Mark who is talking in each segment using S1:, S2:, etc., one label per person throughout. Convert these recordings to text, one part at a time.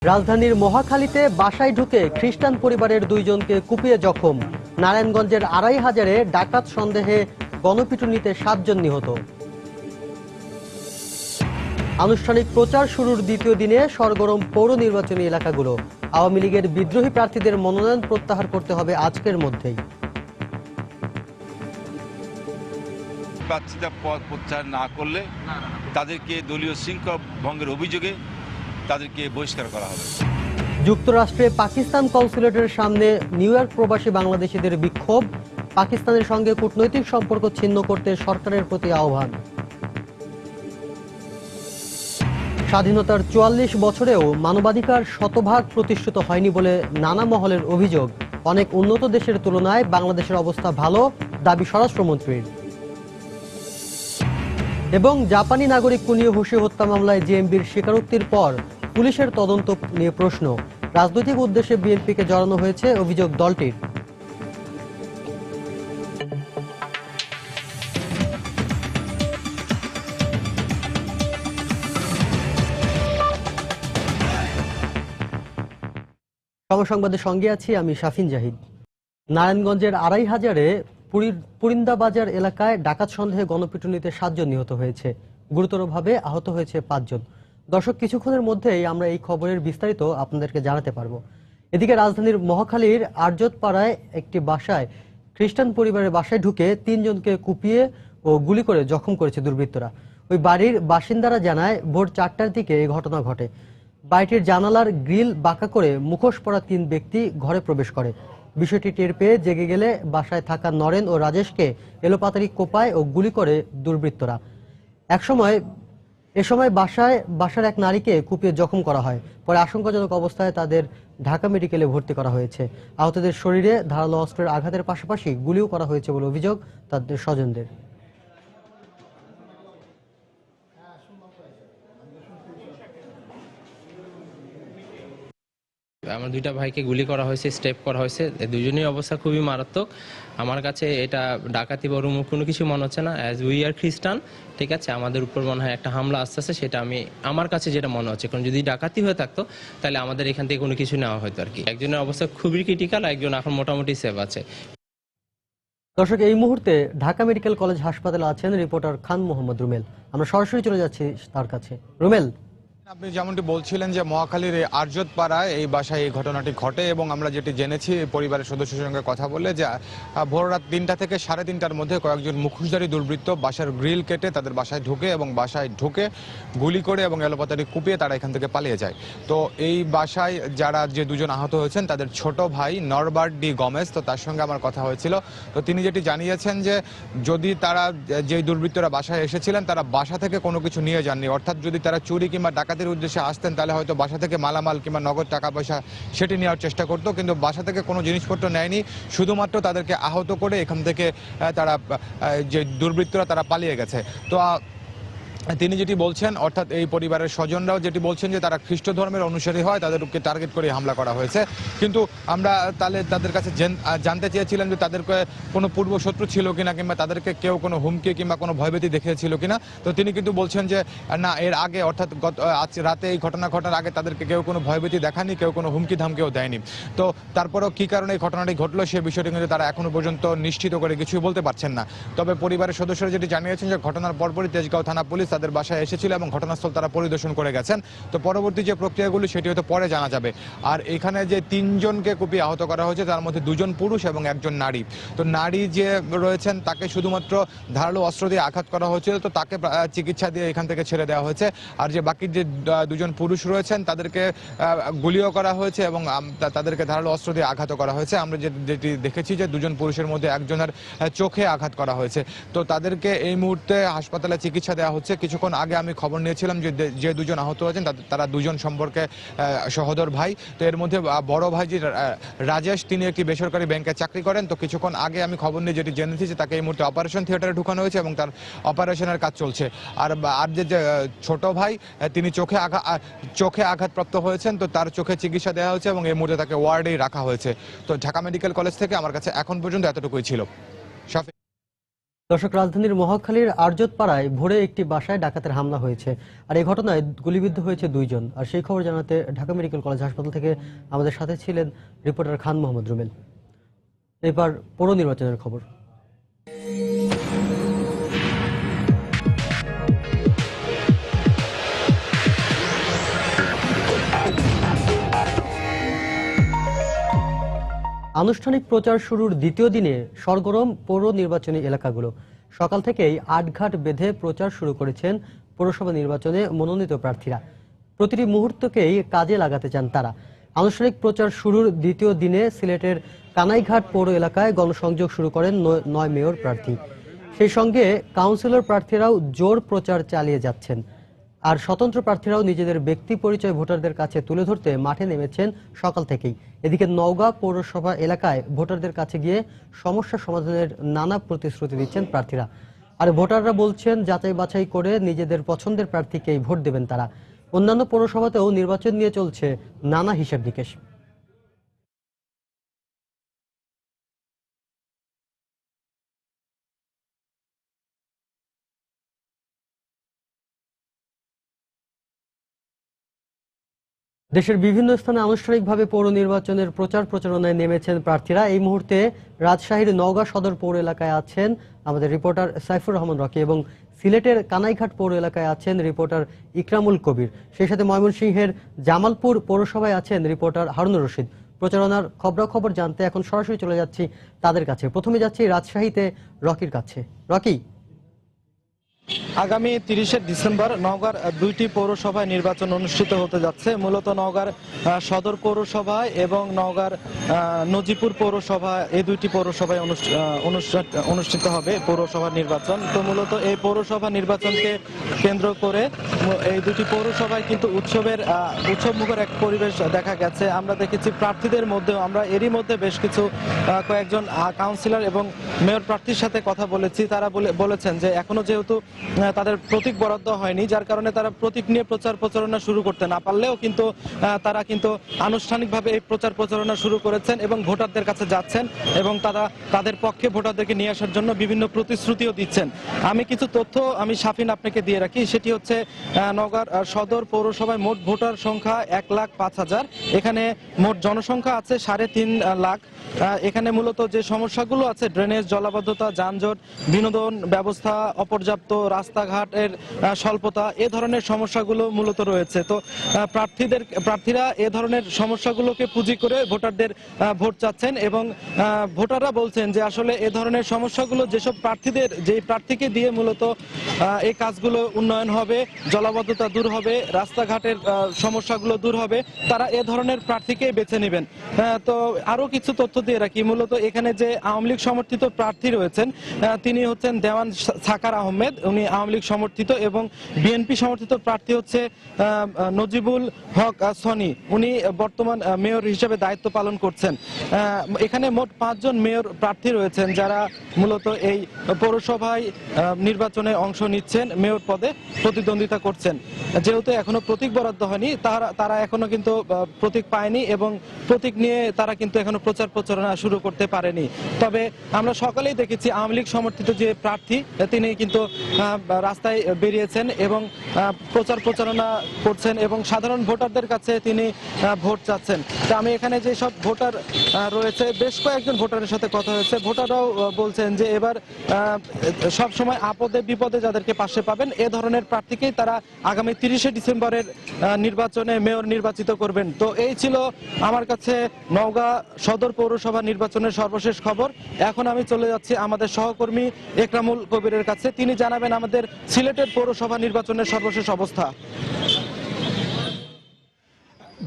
S1: রাজধানীর মহাখালীতে বাসায় ঢুকে খ্রিস্টান পরিবারের দুইজনকে কুপিয়ে জখম। নারায়ণগঞ্জের আড়াইহাজারে ডাকাত সন্দেহে গণপিটুনিতে 7 জন নিহত। আনুষ্ঠানিক প্রচার শুরুর দ্বিতীয় দিনে সরগরম পৌর নির্বাচনী এলাকাগুলো। আওয়ামী লীগের বিদ্রোহী প্রার্থীদের মনোনয়ন প্রত্যাহার করতে হবে আজকের মধ্যেই।
S2: প্রার্থীরা পদ প্রত্যাহার না করলে তাদেরকে দলীয় শৃঙ্খলা ভঙ্গের অভিযোগে তাদেরকে বহিষ্কার করা হবে।
S1: যুক্তরাষ্ট্রে পাকিস্তান কনসুলেটের সামনে নিউ ইয়র্ক প্রবাসী বাংলাদেশিদের বিক্ষোভ। পাকিস্তানের সঙ্গে কূটনৈতিক সম্পর্ক ছিন্ন করতে সরকারের প্রতি আহ্বান। স্বাধীনতার ৪৪ বছরেও মানবাধিকার শতভাগ প্রতিষ্ঠিত হয়নি বলে নানা মহলের অভিযোগ। অনেক উন্নত দেশের তুলনায় বাংলাদেশের অবস্থা ভালো, দাবি স্বরাষ্ট্রমন্ত্রীর। এবং জাপানি নাগরিক কুনিও হোশি হত্যা মামলায় জেএমবির স্বীকারোক্তির পর পুলিশের তদন্ত নিয়ে প্রশ্ন। রাজনৈতিক উদ্দেশ্যে বিএনপিকে জড়ানো হয়েছে অভিযোগ দলটির। সংবাদের সঙ্গে আছি আমি শাফিন জাহিদ। নারায়ণগঞ্জের আড়াইহাজারে পুরিন্দাবাজার এলাকায় ডাকাত সন্দেহে গণপিটুনিতে 7 জন নিহত হয়েছে। গুরুতরভাবে আহত হয়েছে 5 জন। দর্শক, কিছুক্ষণের মধ্যেই আমরা এই খবরের বিস্তারিত আপনাদেরকে জানাতে পারবো। এদিকে রাজধানীর মহাখালীর আরজতপাড়ায় একটি বাসায় খ্রিস্টান পরিবারের বাসায় ঢুকে 3 জনকে কুপিয়ে ও গুলি করে জখম করেছে দুর্বৃত্তরা। ওই বাড়ির বাসিন্দারা জানায় ভোর 4টার দিকে এই ঘটনা ঘটে। বাড়িটির জানালার গ্রিল বাঁকা করে মুখোশ পরা 3 ব্যক্তি ঘরে প্রবেশ করে। বিষয়টি টের পেয়ে জেগে গেলে বাসায় থাকা নরেন ও রাজেশকে এলোপাতাড়ি কোপায় ও গুলি করে দুর্বৃত্তরা। এ সময় বাসার এক নারীকে কুপিয়ে জখম করা হয়। পরে আশঙ্কাজনক অবস্থায় তাদের ঢাকা মেডিকেলে ভর্তি করা হয়েছে। আহতদের শরীরে ধারালো অস্ত্রের আঘাতের পাশাপাশি গুলিও করা হয়েছে বলে অভিযোগ তাদের স্বজনদের।
S3: আমার 2টা ভাইকে গুলি করা হয়েছে, স্টেপ করা হয়েছে। দুজনেই অবস্থা খুবই মারাত্মক। আমার কাছে এটা ডাকাতি বা কোনো কিছু মনে হচ্ছে না। অ্যাজ উই আর খ্রিস্টান, ঠিক আছে, আমাদের উপর মনে হয় একটা হামলা আসতেছে, সেটা আমার কাছে যেটা মনে হচ্ছে। কারণ যদি ডাকাতি হয়ে থাকতো তাহলে আমাদের এখান থেকে কোনো কিছু নেওয়া হতো আর কি। একজনের অবস্থা খুবই ক্রিটিক্যাল, একজন এখন মোটামুটি সেভ আছে।
S1: দর্শক, এই মুহূর্তে ঢাকা মেডিকেল কলেজ হাসপাতালে আছেন রিপোর্টার খান মোহাম্মদ রুমেল। আমরা সরাসরি চলে যাচ্ছি তার কাছে। রুমেল,
S4: আপনি যেমনটি বলছিলেন যে মহাখালীর আরজতপাড়ায় এই বাসায় এই ঘটনাটি ঘটে এবং আমরা যেটি জেনেছি পরিবারের সদস্যের সঙ্গে কথা বলে যে ভোর রাত 3টা থেকে 3:30টার মধ্যে কয়েকজন মুখোশধারী দুর্বৃত্ত বাসার গ্রিল কেটে তাদের বাসায় ঢুকে এবং বাসায় ঢুকে গুলি করে এবং এলোপাতাড়ি কুপিয়ে তারা এখান থেকে পালিয়ে যায়। তো এই বাসায় যে 2জন আহত হয়েছেন তাদের ছোট ভাই নরবার্ট ডি গমেজ, তো তার সঙ্গে আমার কথা হয়েছিল। তো তিনি যেটি জানিয়েছেন যে যদি তারা যে দুর্বৃত্তরা বাসায় এসেছিলেন তারা বাসা থেকে কোনো কিছু নিয়ে যাননি, অর্থাৎ যদি তারা চুরি কিংবা ডাকাতি উদ্দেশ্যে আসতেন তাহলে হয়তো বাসা থেকে মালামাল কিংবা নগদ টাকা পয়সা সেটি নেওয়ার চেষ্টা করতো, কিন্তু বাসা থেকে কোনো জিনিসপত্র নেয়নি। শুধুমাত্র তাদেরকে আহত করে এখান থেকে তারা যে দুর্বৃত্তরা তারা পালিয়ে গেছে। তো তিনি যেটি বলছেন, অর্থাৎ এই পরিবারের স্বজনরাও যেটি বলছেন যে তারা খ্রিস্ট ধর্মের অনুসারী হয়, তাদেরকে টার্গেট করে হামলা করা হয়েছে। কিন্তু আমরা তাদের কাছে জানতে চেয়েছিলাম যে তাদেরকে কোনো পূর্বশত্রু ছিল কিনা কিংবা তাদেরকে কেউ কোনো হুমকি কিংবা কোনো ভয়ভীতি দেখিয়েছিল কিনা। তো তিনি কিন্তু বলছেন যে না, এর আগে অর্থাৎ আজ রাতে এই ঘটনা ঘটার আগে তাদেরকে কেউ কোনো ভয়ভীতি দেখায়নি, কেউ কোনো হুমকি ধামকেও দেয়নি। তো তারপরেও কী কারণে এই ঘটনাটি ঘটলো সে বিষয়টি কিন্তু তারা এখনো পর্যন্ত নিশ্চিত করে কিছুই বলতে পারছেন না। তবে পরিবারের সদস্যরা যেটি জানিয়েছেন যে ঘটনার পরপরই তেজগাঁও থানা পুলিশ তাদের বাসায় এসেছিল এবং ঘটনাস্থল তারা পরিদর্শন করে গেছেন। তো পরবর্তী যে প্রক্রিয়াগুলো সেটি হয়তো পরে জানা যাবে। আর এখানে যে 3 জনকে কুপিয়ে আহত করা হয়েছে তার মধ্যে 2জন পুরুষ এবং 1জন নারী। তো নারী যে রয়েছেন তাকে শুধুমাত্র ধারালো অস্ত্র দিয়ে আঘাত করা হয়েছিল, তো তাকে চিকিৎসা দিয়ে এখান থেকে ছেড়ে দেওয়া হয়েছে। আর যে বাকি যে 2জন পুরুষ রয়েছেন তাদেরকে গুলিও করা হয়েছে এবং তাদেরকে ধারালো অস্ত্র দিয়ে আঘাতও করা হয়েছে। আমরা যেটি দেখেছি যে 2জন পুরুষের মধ্যে 1জনের চোখে আঘাত করা হয়েছে। তো তাদেরকে এই মুহূর্তে হাসপাতালে চিকিৎসা দেওয়া হচ্ছে। কিছুক্ষণ আগে আমি খবর নিয়েছিলাম যে 2জন আহত হয়েছেন তারা 2জন সম্পর্কে সহোদর ভাই। তো এর মধ্যে বড় ভাই যে রাজেশ, তিনি একটি বেসরকারি ব্যাংকে চাকরি করেন। তো কিছুক্ষণ আগে আমি খবর নিয়ে যেটি জেনেছি যে তাকে এই মুহূর্তে অপারেশন থিয়েটারে ঢুকানো হয়েছে এবং তার অপারেশনের কাজ চলছে। আর যে ছোট ভাই তিনি চোখে আঘাতপ্রাপ্ত হয়েছেন, তো তার চোখে চিকিৎসা দেওয়া হয়েছে এবং এই মুহূর্তে তাকে ওয়ার্ডেই রাখা হয়েছে। তো ঢাকা মেডিকেল কলেজ থেকে আমার কাছে এখন পর্যন্ত এতটুকুই ছিল।
S1: দর্শক, রাজধানীর মহাখালীর আরজতপাড়ায় ভোরে একটি বাসায় ডাকাতের হামলা হয়েছে, আর এই ঘটনায় গুলিবিদ্ধ হয়েছে 2 জন। আর সেই খবর জানাতে ঢাকা মেডিকেল কলেজ হাসপাতাল থেকে আমাদের সাথে ছিলেন রিপোর্টার খান মোহাম্মদ রুমেল। এবার পৌর নির্বাচনের খবর। আনুষ্ঠানিক প্রচার শুরুর দ্বিতীয় দিনে সরগরম পৌর নির্বাচনী এলাকাগুলো। সকাল থেকেই আটঘাট বেঁধে প্রচার শুরু করেছেন পৌরসভা নির্বাচনে মনোনীত প্রার্থীরা। প্রতিটি মুহূর্তকেই কাজে লাগাতে চান তারা। আনুষ্ঠানিক প্রচার শুরুর দ্বিতীয় দিনে সিলেটের কানাইঘাট পৌর এলাকায় গণসংযোগ শুরু করেন 9 মেয়র প্রার্থী। সেই সঙ্গে কাউন্সিলর প্রার্থীরাও জোর প্রচার চালিয়ে যাচ্ছেন। আর স্বতন্ত্র প্রার্থীরাও নিজেদের ব্যক্তি পরিচয় ভোটারদের কাছে তুলে ধরতে মাঠে নেমেছেন সকাল থেকেই। এদিকে নওগাঁ পৌরসভা এলাকায় ভোটারদের কাছে গিয়ে সমস্যা সমাধানের নানা প্রতিশ্রুতি দিচ্ছেন প্রার্থীরা। আর ভোটাররা বলছেন যাচাই বাছাই করে নিজেদের পছন্দের প্রার্থীকেই ভোট দেবেন তারা। অন্যান্য পৌরসভাতেও নির্বাচন নিয়ে চলছে নানা হিসাব নিকেশ। দেশের বিভিন্ন স্থানে আনুষ্ঠানিকভাবে পৌর নির্বাচনের প্রচার প্রচারণায় নেমেছেন প্রার্থীরা। এই মুহূর্তে রাজশাহীর নওগাঁ সদর পৌর এলাকায় আছেন আমাদের রিপোর্টার সাইফুর রহমান রকি এবং সিলেটের কানাইঘাট পৌর এলাকায় আছেন রিপোর্টার ইকরামুল কবির। সেই সাথে ময়মনসিংহের জামালপুর পৌরসভায় আছেন রিপোর্টার হারুনুর রশিদ। প্রচারণার খবরাখবর জানতে এখন সরাসরি চলে যাচ্ছি তাদের কাছে। প্রথমে যাচ্ছি রাজশাহীতে রকির কাছে। রকি,
S5: আগামী 30শে ডিসেম্বর নওগাঁর 2টি পৌরসভায় নির্বাচন অনুষ্ঠিত হতে যাচ্ছে। মূলত নওগাঁর সদর পৌরসভায় এবং নওগাঁর নজিপুর পৌরসভা, এই 2টি পৌরসভায় অনুষ্ঠিত হবে পৌরসভা নির্বাচন। তো মূলত এই পৌরসভা নির্বাচনকে কেন্দ্র করে এই 2টি পৌরসভায় কিন্তু উৎসবমুখর এক পরিবেশ দেখা গেছে। আমরা দেখেছি প্রার্থীদের মধ্যেও আমরা এরই মধ্যে বেশ কিছু কয়েকজন কাউন্সিলর এবং মেয়র প্রার্থীর সাথে কথা বলেছি। তারা বলেছেন যে এখনো যেহেতু তাদের প্রতীক বরাদ্দ হয়নি, যার কারণে তারা প্রতীক নিয়ে প্রচার প্রচারণা শুরু করতে না পারলেও কিন্তু তারা কিন্তু আনুষ্ঠানিকভাবে এই প্রচার প্রচারণা শুরু করেছেন এবং ভোটারদের কাছে যাচ্ছেন এবং তারা তাদের পক্ষে ভোটারদেরকে নিয়ে আসার জন্য বিভিন্ন প্রতিশ্রুতিও দিচ্ছেন। আমি কিছু তথ্য শাফিন আপনাকে দিয়ে রাখি। সেটি হচ্ছে নওগাঁর সদর পৌরসভায় মোট ভোটার সংখ্যা 1,05,000। এখানে মোট জনসংখ্যা আছে 3.5 লাখ। এখানে মূলত যে সমস্যাগুলো আছে, ড্রেনেজ, জলাবদ্ধতা, যানজট, বিনোদন ব্যবস্থা অপর্যাপ্ত, রাস্তাঘাটের স্বল্পতা, এ ধরনের সমস্যাগুলো মূলত রয়েছে। তো প্রার্থীরা এ ধরনের সমস্যাগুলোকে পুঁজি করে ভোটারদের ভোট চাচ্ছেন এবং ভোটাররা বলছেন যে আসলে এ ধরনের সমস্যাগুলো যেসব প্রার্থীকে দিয়ে মূলত এই কাজগুলো উন্নয়ন হবে, জলাবদ্ধতা দূর হবে, রাস্তাঘাটের সমস্যাগুলো দূর হবে, তারা এ ধরনের প্রার্থীকে বেছে নেবেন। তো আরো কিছু তথ্য দিয়ে রাখি। মূলত এখানে যে আওয়ামী লীগ সমর্থিত প্রার্থী রয়েছেন তিনি হচ্ছেন দেওয়ান সাকার আহমেদ, উনি আওয়ামী লীগ সমর্থিত, এবং বিএনপি সমর্থিত প্রার্থী হচ্ছে নজিবুল হক সনি, উনি বর্তমান মেয়র হিসেবে দায়িত্ব পালন করছেন। এখানে মোট 5 জন মেয়র প্রার্থী রয়েছেন যারা মূলত এই পৌরসভায় নির্বাচনে অংশ নিচ্ছেন, মেয়র পদে প্রতিদ্বন্দ্বিতা করছেন। যেহেতু এখনো প্রতীক বরাদ্দ হয়নি, তারা এখনো কিন্তু প্রতীক পায়নি এবং প্রতীক নিয়ে তারা কিন্তু এখনো প্রচার প্রচারণা শুরু করতে পারেনি। তবে আমরা সকালেই দেখেছি আওয়ামী লীগ সমর্থিত যে প্রার্থী তিনি কিন্তু রাস্তায় বেরিয়েছেন এবং প্রচার প্রচারণা করছেন এবং সাধারণ ভোটারদের কাছে তিনি ভোট চাচ্ছেন। তো আমি এখানে যে সব ভোটার রয়েছে, বেশ কয়েকজন ভোটারের সাথে কথা হয়েছে। ভোটাররাও বলছেন যে এবার সব সময় আপদে বিপদে যাদেরকে পাশে পাবেন, এ ধরনের প্রার্থীকেই তারা আগামী 30শে ডিসেম্বরের নির্বাচনে মেয়র নির্বাচিত করবেন। তো এই ছিল আমার কাছে নওগাঁ সদর পৌরসভা নির্বাচনের সর্বশেষ খবর। এখন আমি চলে যাচ্ছি আমাদের সহকর্মী ইকরামুল কবিরের কাছে। তিনি জানাবেন আমাদের সিলেটের পৌরসভা নির্বাচনের সর্বশেষ অবস্থা।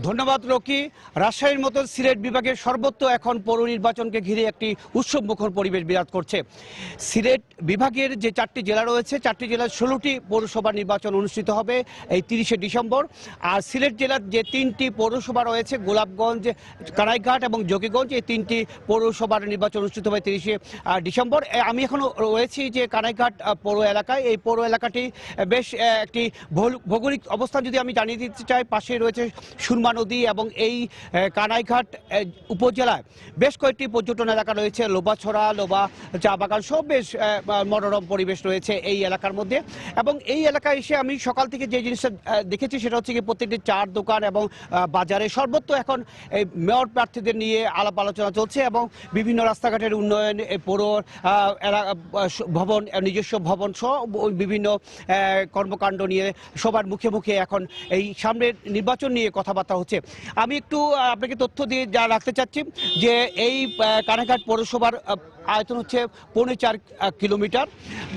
S6: ধন্যবাদ রকি। রাজশাহীর মতো সিলেট বিভাগের সর্বত্র এখন পৌর নির্বাচনকে ঘিরে একটি উৎসবমুখর পরিবেশ বিরাজ করছে। সিলেট বিভাগের যে 4টি জেলা রয়েছে, 4টি জেলার 16টি পৌরসভা নির্বাচন অনুষ্ঠিত হবে এই 30শে ডিসেম্বর। আর সিলেট জেলার যে 3টি পৌরসভা রয়েছে, গোলাপগঞ্জ, কানাইঘাট এবং জকিগঞ্জ, এই 3টি পৌরসভার নির্বাচন অনুষ্ঠিত হবে 30শে ডিসেম্বর। আমি এখনো রয়েছি যে কানাইঘাট পৌর এলাকায়। এই পৌর এলাকাটি বেশ একটি ভৌগোলিক অবস্থান যদি আমি জানিয়ে দিতে চাই, পাশে রয়েছে সুরমা সুরমা নদী এবং এই কানাইঘাট উপজেলায় বেশ কয়েকটি পর্যটন এলাকা রয়েছে, লোবাছড়া, লোবা চা বাগান সব বেশ মনোরম পরিবেশ রয়েছে এই এলাকার মধ্যে। এবং এই এলাকায় এসে আমি সকাল থেকে যে জিনিসটা দেখেছি সেটা হচ্ছে কি প্রত্যেকটি চার দোকান এবং বাজারে সর্বত্র এখন এই মেয়র প্রার্থীদের নিয়ে আলাপ আলোচনা চলছে এবং বিভিন্ন রাস্তাঘাটের উন্নয়ন, পৌর ভবন, নিজস্ব ভবন সহ বিভিন্ন কর্মকাণ্ড নিয়ে সবার মুখে মুখে এখন এই সামনের নির্বাচন নিয়ে কথাবার্তা হচ্ছে। আমি একটু আপনাকে তথ্য দিয়ে যা রাখতে চাচ্ছি যে এই কানাইঘাট পৌরসভার আয়তন হচ্ছে 4.5 কিলোমিটার,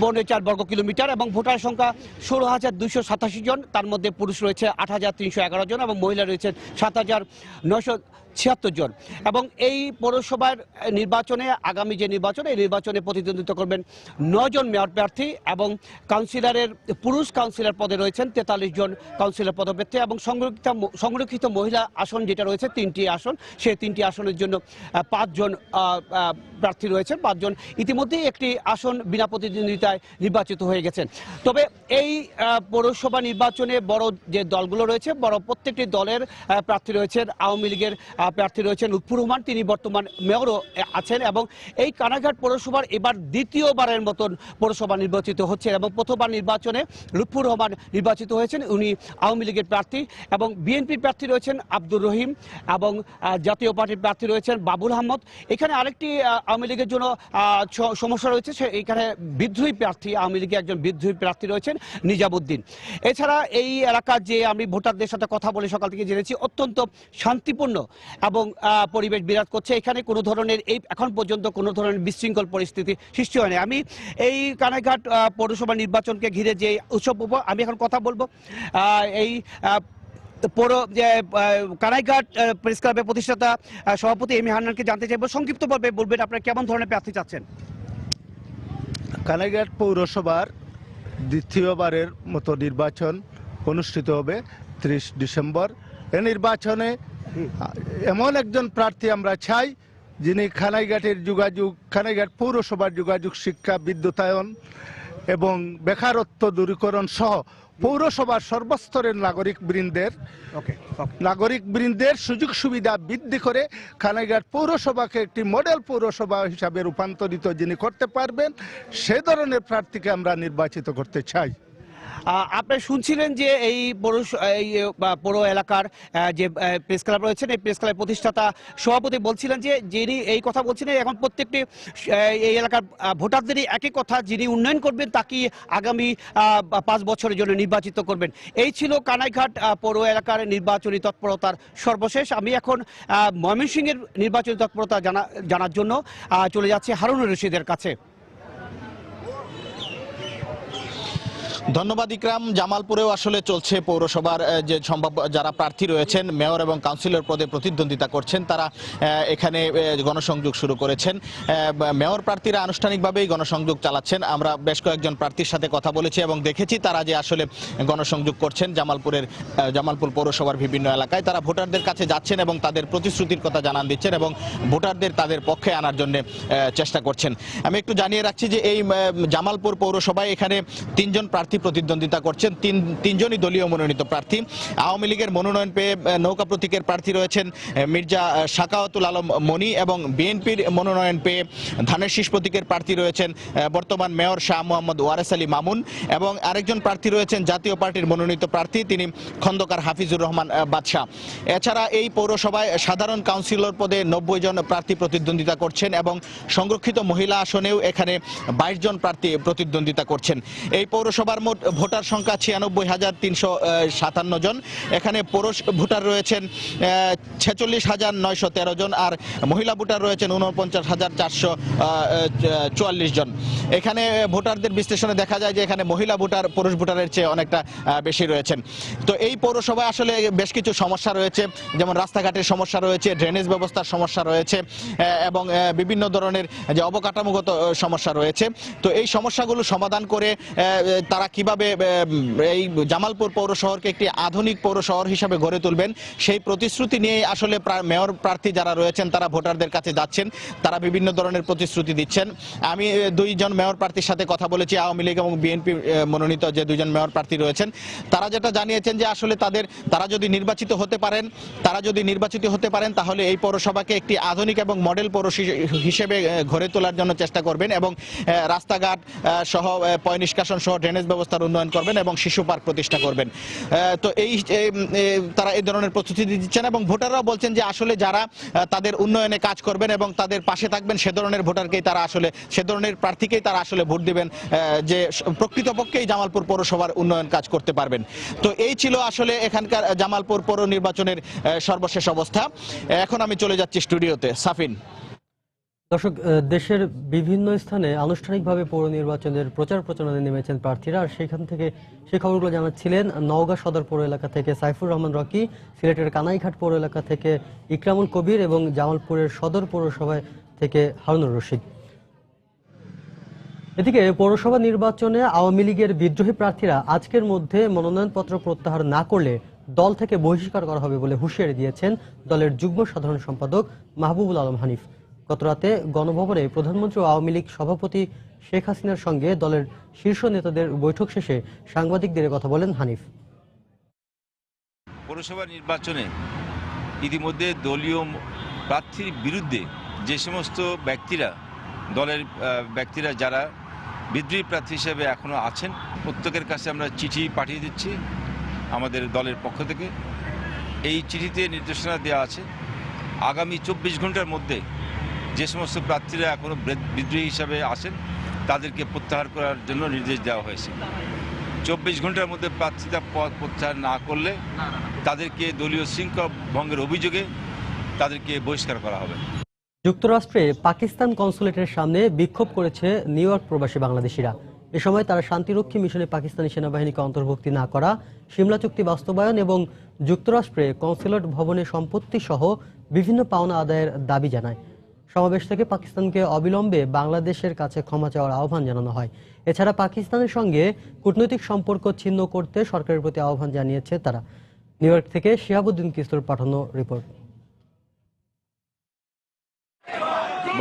S6: 4.5 বর্গ কিলোমিটার এবং ভোটার সংখ্যা 16,287 জন। তার মধ্যে পুরুষ রয়েছে 8,311 জন এবং মহিলা রয়েছে 7,976 জন। এবং এই পৌরসভার নির্বাচনে, আগামী যে নির্বাচন, এই নির্বাচনে প্রতিদ্বন্দ্বিতা করবেন 9 জন মেয়র প্রার্থী এবং কাউন্সিলরের পুরুষ কাউন্সিলর পদে রয়েছেন 43 জন কাউন্সিলর পদপ্রার্থী এবং সংরক্ষিত মহিলা আসন যেটা রয়েছে 3টি আসন, সেই 3টি আসনের জন্য 5 জন প্রার্থী রয়েছেন। 5 জন ইতিমধ্যেই একটি আসন বিনা প্রতিদ্বন্দ্বিতায় নির্বাচিত হয়ে গেছেন। তবে এই পৌরসভা নির্বাচনে বড় যে দলগুলো রয়েছে, বড় প্রত্যেকটি দলের প্রার্থী রয়েছেন। আওয়ামী লীগের প্রার্থী রয়েছেন লুৎফুর রহমান, তিনি বর্তমান মেয়রও আছেন এবং এই কানাইঘাট পৌরসভার এবার দ্বিতীয়বারের মতন পৌরসভা নির্বাচিত হচ্ছে এবং প্রথমবার নির্বাচনে লুৎফুর রহমান নির্বাচিত হয়েছেন, উনি আওয়ামী লীগের প্রার্থী। এবং বিএনপির প্রার্থী রয়েছেন আব্দুর রহিম এবং জাতীয় পার্টির প্রার্থী রয়েছেন বাবুল আহমদ। এখানে আরেকটি আওয়ামী লীগের জন্য সমস্যা রয়েছে, এখানে বিদ্রোহী প্রার্থী, আওয়ামী লীগের একজন বিদ্রোহী প্রার্থী রয়েছেন নিজামুদ্দিন। এছাড়া এই এলাকার যে আমি ভোটারদের সাথে কথা বলে সকাল থেকে জেনেছি অত্যন্ত শান্তিপূর্ণ এবং পরিবেশ বিরাজ করছে। এখানে কোনো ধরনের এখন পর্যন্ত কোনো ধরনের বিশৃঙ্খল পরিস্থিতি সৃষ্টি হয়নি। আমি এই কানাইঘাট পৌরসভা নির্বাচনকে ঘিরে যে উৎসব আমি এখন কথা বলবো এই কানাইঘাট প্রেস ক্লাবের প্রতিষ্ঠাতা সভাপতি এম এ হান্নানকে জানতে চাইবো, সংক্ষিপ্তভাবে বলবেন আপনারা কেমন ধরনের প্রার্থী চাচ্ছেন?
S7: কানাইঘাট পৌরসভার দ্বিতীয়বারের মতো নির্বাচন অনুষ্ঠিত হবে 30 ডিসেম্বর। এই নির্বাচনে এমন একজন প্রার্থী আমরা চাই যিনি কানাইঘাট পৌরসভার যোগাযোগ, শিক্ষা, বিদ্যুতায়ন এবং বেকারত্ব দূরীকরণ সহ পৌরসভার সর্বস্তরের নাগরিকবৃন্দের সুযোগ সুবিধা বৃদ্ধি করে কানাইঘাট পৌরসভাকে একটি মডেল পৌরসভা হিসাবে রূপান্তরিত যিনি করতে পারবেন, সে ধরনের প্রার্থীকে আমরা নির্বাচিত করতে চাই।
S6: আপনি শুনছিলেন যে এই পৌর এলাকার যে প্রেস ক্লাব রয়েছেন, এই প্রেস ক্লাবের প্রতিষ্ঠাতা সভাপতি বলছিলেন যে যিনি এই কথা বলছিলেন এখন প্রত্যেকটি এই এলাকার ভোটারদেরই একই কথা, যিনি উন্নয়ন করবেন তাকে আগামী 5 বছরের জন্য নির্বাচিত করবেন। এই ছিল কানাইঘাট পৌর এলাকার নির্বাচনী তৎপরতার সর্বশেষ। আমি এখন ময়মনসিংহের নির্বাচনী তৎপরতা জানার জন্য চলে যাচ্ছি হারুনুর রশিদের কাছে।
S8: ধন্যবাদ ইকরাম। জামালপুরেও আসলে চলছে পৌরসভার যে সম্ভাব্য যারা প্রার্থী রয়েছেন মেয়র এবং কাউন্সিলর পদে প্রতিদ্বন্দ্বিতা করছেন, তারা এখানে গণসংযোগ শুরু করেছেন। মেয়র প্রার্থীরা আনুষ্ঠানিকভাবেই গণসংযোগ চালাচ্ছেন। আমরা বেশ কয়েকজন প্রার্থীর সাথে কথা বলেছি এবং দেখেছি তারা যে আসলে গণসংযোগ করছেন জামালপুর পৌরসভার বিভিন্ন এলাকায়। তারা ভোটারদের কাছে যাচ্ছেন এবং তাদের প্রতিশ্রুতির কথা জানান দিচ্ছেন এবং ভোটারদের তাদের পক্ষে আনার জন্য চেষ্টা করছেন। আমি একটু জানিয়ে রাখছি যে এই জামালপুর পৌরসভায় এখানে 3 জন প্রার্থী প্রতিদ্বন্দ্বিতা করছেন, তিনজনই দলীয় মনোনীত প্রার্থী। আওয়ামী লীগের মনোনয়ন পেয়ে নৌকা প্রতীকের প্রার্থী রয়েছেন মির্জা শাকাওয়াতুল আলম মনি এবং বিএনপির মনোনয়ন পেয়ে ধানের শীষ প্রতীকের প্রার্থী রয়েছেন বর্তমান মেয়র শাহ মোহাম্মদ ওয়ারেস আলী মামুন এবং আরেকজন প্রার্থী রয়েছেন জাতীয় পার্টির মনোনীত প্রার্থী, তিনি খন্দকার হাফিজুর রহমান বাদশাহ। এছাড়া এই পৌরসভায় সাধারণ কাউন্সিলর পদে 90 জন প্রার্থী প্রতিদ্বন্দ্বিতা করছেন এবং সংরক্ষিত মহিলা আসনেও এখানে 22 জন প্রার্থী প্রতিদ্বন্দ্বিতা করছেন। এই পৌরসভার মোট ভোটার সংখ্যা 96,357 জন। এখানে পুরুষ ভোটার রয়েছেন 46,913 জন আর মহিলা ভোটার রয়েছেন 49,444 জন। এখানে ভোটারদের বিশ্লেষণে দেখা যায় যে এখানে মহিলা ভোটার পুরুষ ভোটারের চেয়ে অনেকটা বেশি রয়েছেন। তো এই পৌরসভায় আসলে বেশ কিছু সমস্যা রয়েছে, যেমন রাস্তাঘাটের সমস্যা রয়েছে, ড্রেনেজ ব্যবস্থার সমস্যা রয়েছে এবং বিভিন্ন ধরনের যে অবকাঠামোগত সমস্যা রয়েছে। তো এই সমস্যাগুলো সমাধান করে তারা কিভাবে এই জামালপুর পৌর শহরকে একটি আধুনিক পৌর শহর হিসাবে গড়ে তুলবেন সেই প্রতিশ্রুতি নিয়ে আসলে মেয়র প্রার্থী যারা রয়েছেন তারা ভোটারদের কাছে যাচ্ছেন, তারা বিভিন্ন ধরনের প্রতিশ্রুতি দিচ্ছেন। আমি 2 জন মেয়র প্রার্থীর সাথে কথা বলেছি, আওয়ামী লীগ এবং বিএনপি মনোনীত যে দুজন মেয়র প্রার্থী রয়েছেন, তারা যেটা জানিয়েছেন যে আসলে তারা যদি নির্বাচিত হতে পারেন তাহলে এই পৌরসভাকে একটি আধুনিক এবং মডেল পৌর হিসেবে গড়ে তোলার জন্য চেষ্টা করবেন এবং রাস্তাঘাট সহ পয় নিষ্কাশন সহ ড্রেনেজ ব্যবস্থার উন্নয়ন করবেন এবং শিশু পার্ক প্রতিষ্ঠা করবেন। তো তারা এই ধরনের প্রস্তুতি দিচ্ছেন এবং ভোটাররাও বলছেন যে আসলে যারা তাদের উন্নয়নে কাজ করবেন এবং তাদের পাশে থাকবেন সে ধরনের প্রার্থীকেই তারা আসলে ভোট দিবেন, যে প্রকৃতপক্ষেই জামালপুর পৌরসভার উন্নয়ন কাজ করতে পারবেন। তো এই ছিল আসলে এখানকার জামালপুর পৌর নির্বাচনের সর্বশেষ অবস্থা। এখন আমি চলে যাচ্ছি স্টুডিওতে। সাফিন।
S1: দর্শক, দেশের বিভিন্ন স্থানে আনুষ্ঠানিকভাবে পৌর নির্বাচনের প্রচার প্রচারণায় নেমেছেন প্রার্থীরা, আর সেখান থেকে সেই খবরগুলো জানাচ্ছিলেন নওগাঁ সদর পৌর এলাকা থেকে সাইফুর রহমান রকি, সিলেটের কানাইঘাট পৌর এলাকা থেকে ইকরামুল কবির এবং জামালপুরের সদর পৌরসভায় থেকে হারুনুর রশিদ। এদিকে পৌরসভা নির্বাচনে আওয়ামী লীগের বিদ্রোহী প্রার্থীরা আজকের মধ্যে মনোনয়নপত্র প্রত্যাহার না করলে দল থেকে বহিষ্কার করা হবে বলে হুঁশিয়ারি দিয়েছেন দলের যুগ্ম সাধারণ সম্পাদক মাহবুবুল আলম হানিফ। গতরাতে গণভবনে প্রধানমন্ত্রী ও আওয়ামী লীগ সভাপতি শেখ হাসিনার সঙ্গে দলের শীর্ষ নেতাদের বৈঠক শেষে সাংবাদিকদের কথা বলেন হানিফ।
S2: পৌরসভা নির্বাচনে ইতিমধ্যে দলীয় প্রার্থীর বিরুদ্ধে যে সমস্ত দলের ব্যক্তিরা যারা বিদ্রোহী প্রার্থী হিসেবে এখনো আছেন, প্রত্যেকের কাছে আমরা চিঠি পাঠিয়ে দিচ্ছি আমাদের দলের পক্ষ থেকে। এই চিঠিতে নির্দেশনা দেওয়া আছে আগামী 24 ঘন্টার মধ্যে যে সমস্ত প্রার্থীরা এখনো বিদ্রোহী হিসাবে আছেন তাদেরকে প্রত্যাহার করার জন্য নির্দেশ দেওয়া হয়েছে। 24 ঘন্টার মধ্যে প্রার্থীতা প্রত্যাহার না করলে তাদেরকে দলীয় শৃঙ্খলা ভঙ্গের অভিযোগে তাদেরকে বহিষ্কার করা হবে।
S1: যুক্তরাষ্ট্রে পাকিস্তান কনসুলেটের সামনে বিক্ষোভ করেছে নিউ ইয়র্ক প্রবাসী বাংলাদেশিরা। এ সময় তারা শান্তিরক্ষী মিশনে পাকিস্তানি সেনাবাহিনীকে অন্তর্ভুক্তি না করা, সিমলা চুক্তি বাস্তবায়ন এবং যুক্তরাষ্ট্রে কনসুলেট ভবনে সম্পত্তি সহ বিভিন্ন পাওনা আদায়ের দাবি জানায়। সমাবেশ থেকে পাকিস্তানকে অবিলম্বে বাংলাদেশের কাছে ক্ষমা চাওয়ার আহ্বান জানানো হয়। এছাড়া পাকিস্তানের সঙ্গে কূটনৈতিক সম্পর্ক ছিন্ন করতে সরকারের প্রতি আহ্বান জানিয়েছে তারা। নিউ ইয়র্ক থেকে শিহাবুদ্দিন কিস্তুর পাঠানো রিপোর্ট।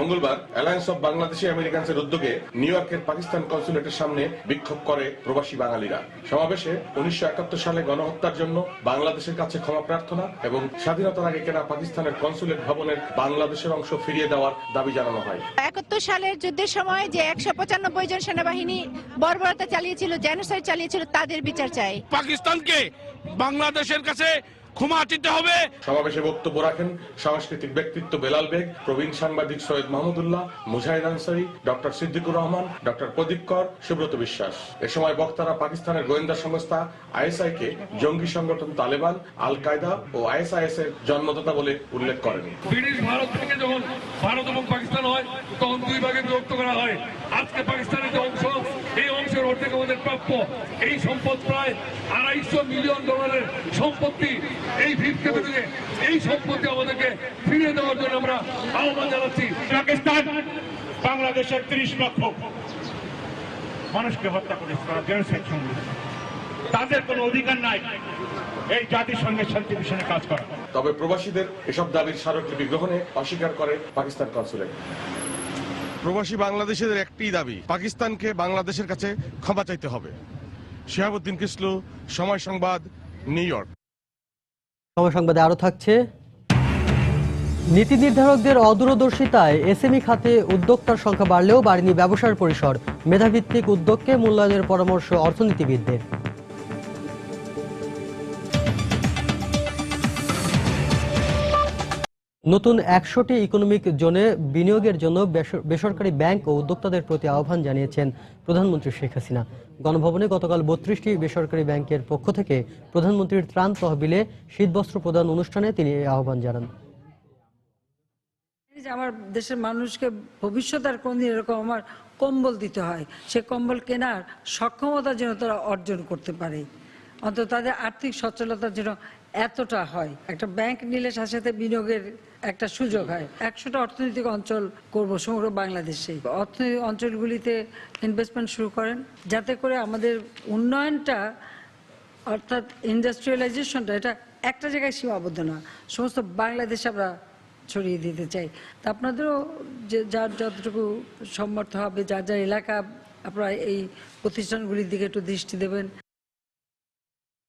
S9: মঙ্গলবার অ্যালায়েন্স অব বাংলাদেশি আমেরিকানসের উদ্যোগে নিউ ইয়র্কের পাকিস্তান কনসুলেটের সামনে বিক্ষোভ করে প্রবাসী বাঙালিরা। সমাবেশে 1971 সালে গণহত্যার জন্য বাংলাদেশের কাছে ক্ষমা প্রার্থনা এবং স্বাধীনতার আগে কেনা পাকিস্তানের কনসুলেট ভবনের বাংলাদেশের অংশ ফিরিয়ে দেওয়ার দাবি জানানো হয়।
S10: 71 সালের যুদ্ধের সময় যে 195 জন সেনাবাহিনী বর্বরতা চালিয়েছিল, জেনোসাইড চালিয়েছিল, তাদের বিচার চাই।
S11: পাকিস্তানকে বাংলাদেশের কাছে ক্ষমা চিনতে হবে।
S9: সমাবেশে বক্তব্য রাখেন সাংস্কৃতিক ব্যক্তিত্ব বেলাল বেগ, প্রবীণ সাংবাদিক সৈয়দ মাহমুদুল্লাহ, মুজাহিদ আনসারী, ডক্টর সিদ্দিকুর রহমান, ডক্টর প্রদীপ কর, সুব্রত বিশ্বাস। এ সময় বক্তারা পাকিস্তানের গোয়েন্দা সংস্থা আইএসআই কে জঙ্গি সংগঠন তালেবান, আল কায়দা ও আইএসআইএস এর জন্মদাতা বলে উল্লেখ করেন।
S11: ব্রিটিশ ভারত থেকে যখন ভারত এবং পাকিস্তান হয় তখন দুই ভাগে বিভক্ত করা হয়। আজকে পাকিস্তানের যে অংশ, এই অংশের অর্ধেক আমাদের প্রাপ্য। এই সম্পদ প্রায় $250 মিলিয়ন সম্পত্তি। এই ভিত্তিতে এই সম্পত্তি আমাদেরকে ফিরিয়ে দেওয়ার জন্য আমরা আহ্বান জানাচ্ছি। পাকিস্তান বাংলাদেশের 30 লক্ষ মানুষকে হত্যা করেছে, তাদের কোনো অধিকার নাই এই জাতিসংঘের শান্তি মিশনে কাজ করা।
S9: তবে প্রবাসীদের এসব দাবির স্মারকলিপি গ্রহণে অস্বীকার করে পাকিস্তান কনসুলেট।
S12: প্রবাসী বাংলাদেশিদের একটি দাবি, পাকিস্তানকে বাংলাদেশের কাছে ক্ষমা চাইতে হবে। শিহাবুদ্দিন কিসলু, সময় সংবাদ, নিউ ইয়র্ক।
S1: সময় সংবাদে আরো থাকছে, নীতি নির্ধারকদের অদূরদর্শিতায় এসএমই খাতে উদ্যোক্তার সংখ্যা বাড়লেও বাড়েনি ব্যবসার পরিসর। মেধাভিত্তিক উদ্যোগকে মূল্যায়নের পরামর্শ অর্থনীতিবিদদের। নতুন 100টি ইকোনমিক জোনে বিনিয়োগের জন্য বেসরকারি ব্যাংক ও উদ্যোক্তাদের প্রতি আহ্বান জানিয়েছেন প্রধানমন্ত্রী শেখ হাসিনা। গণভবনে গতকাল 32টি বেসরকারি ব্যাংকের পক্ষ থেকে প্রধানমন্ত্রীর ত্রাণ তহবিলে শীতবস্ত্র প্রদান অনুষ্ঠানে তিনি এই আহ্বান জানান।
S13: আমার দেশের মানুষকে ভবিষ্যতে আর কোনদিন এরকম আমার কম্বল দিতে হয়, সে কম্বল কেনার সক্ষমতা যেন তারা অর্জন করতে পারে, অন্তত তাদের আর্থিক সচ্ছলতার জন্য এতটা হয়। একটা ব্যাংক নিলে সাথে সাথে বিনিয়োগের একটা সুযোগ হয়। 100টা অর্থনৈতিক অঞ্চল করব সমগ্র বাংলাদেশে। অর্থনৈতিক অঞ্চলগুলিতে ইনভেস্টমেন্ট শুরু করেন, যাতে করে আমাদের উন্নয়নটা অর্থাৎ ইন্ডাস্ট্রিয়ালাইজেশনটা এটা একটা জায়গায় সীমাবদ্ধ না, সমস্ত বাংলাদেশে আমরা ছড়িয়ে দিতে চাই। তা আপনাদেরও যে যার যতটুকু সম্মর্থ হবে, যার যার এলাকা, আপনারা এই প্রতিষ্ঠানগুলির দিকে একটু দৃষ্টি দেবেন।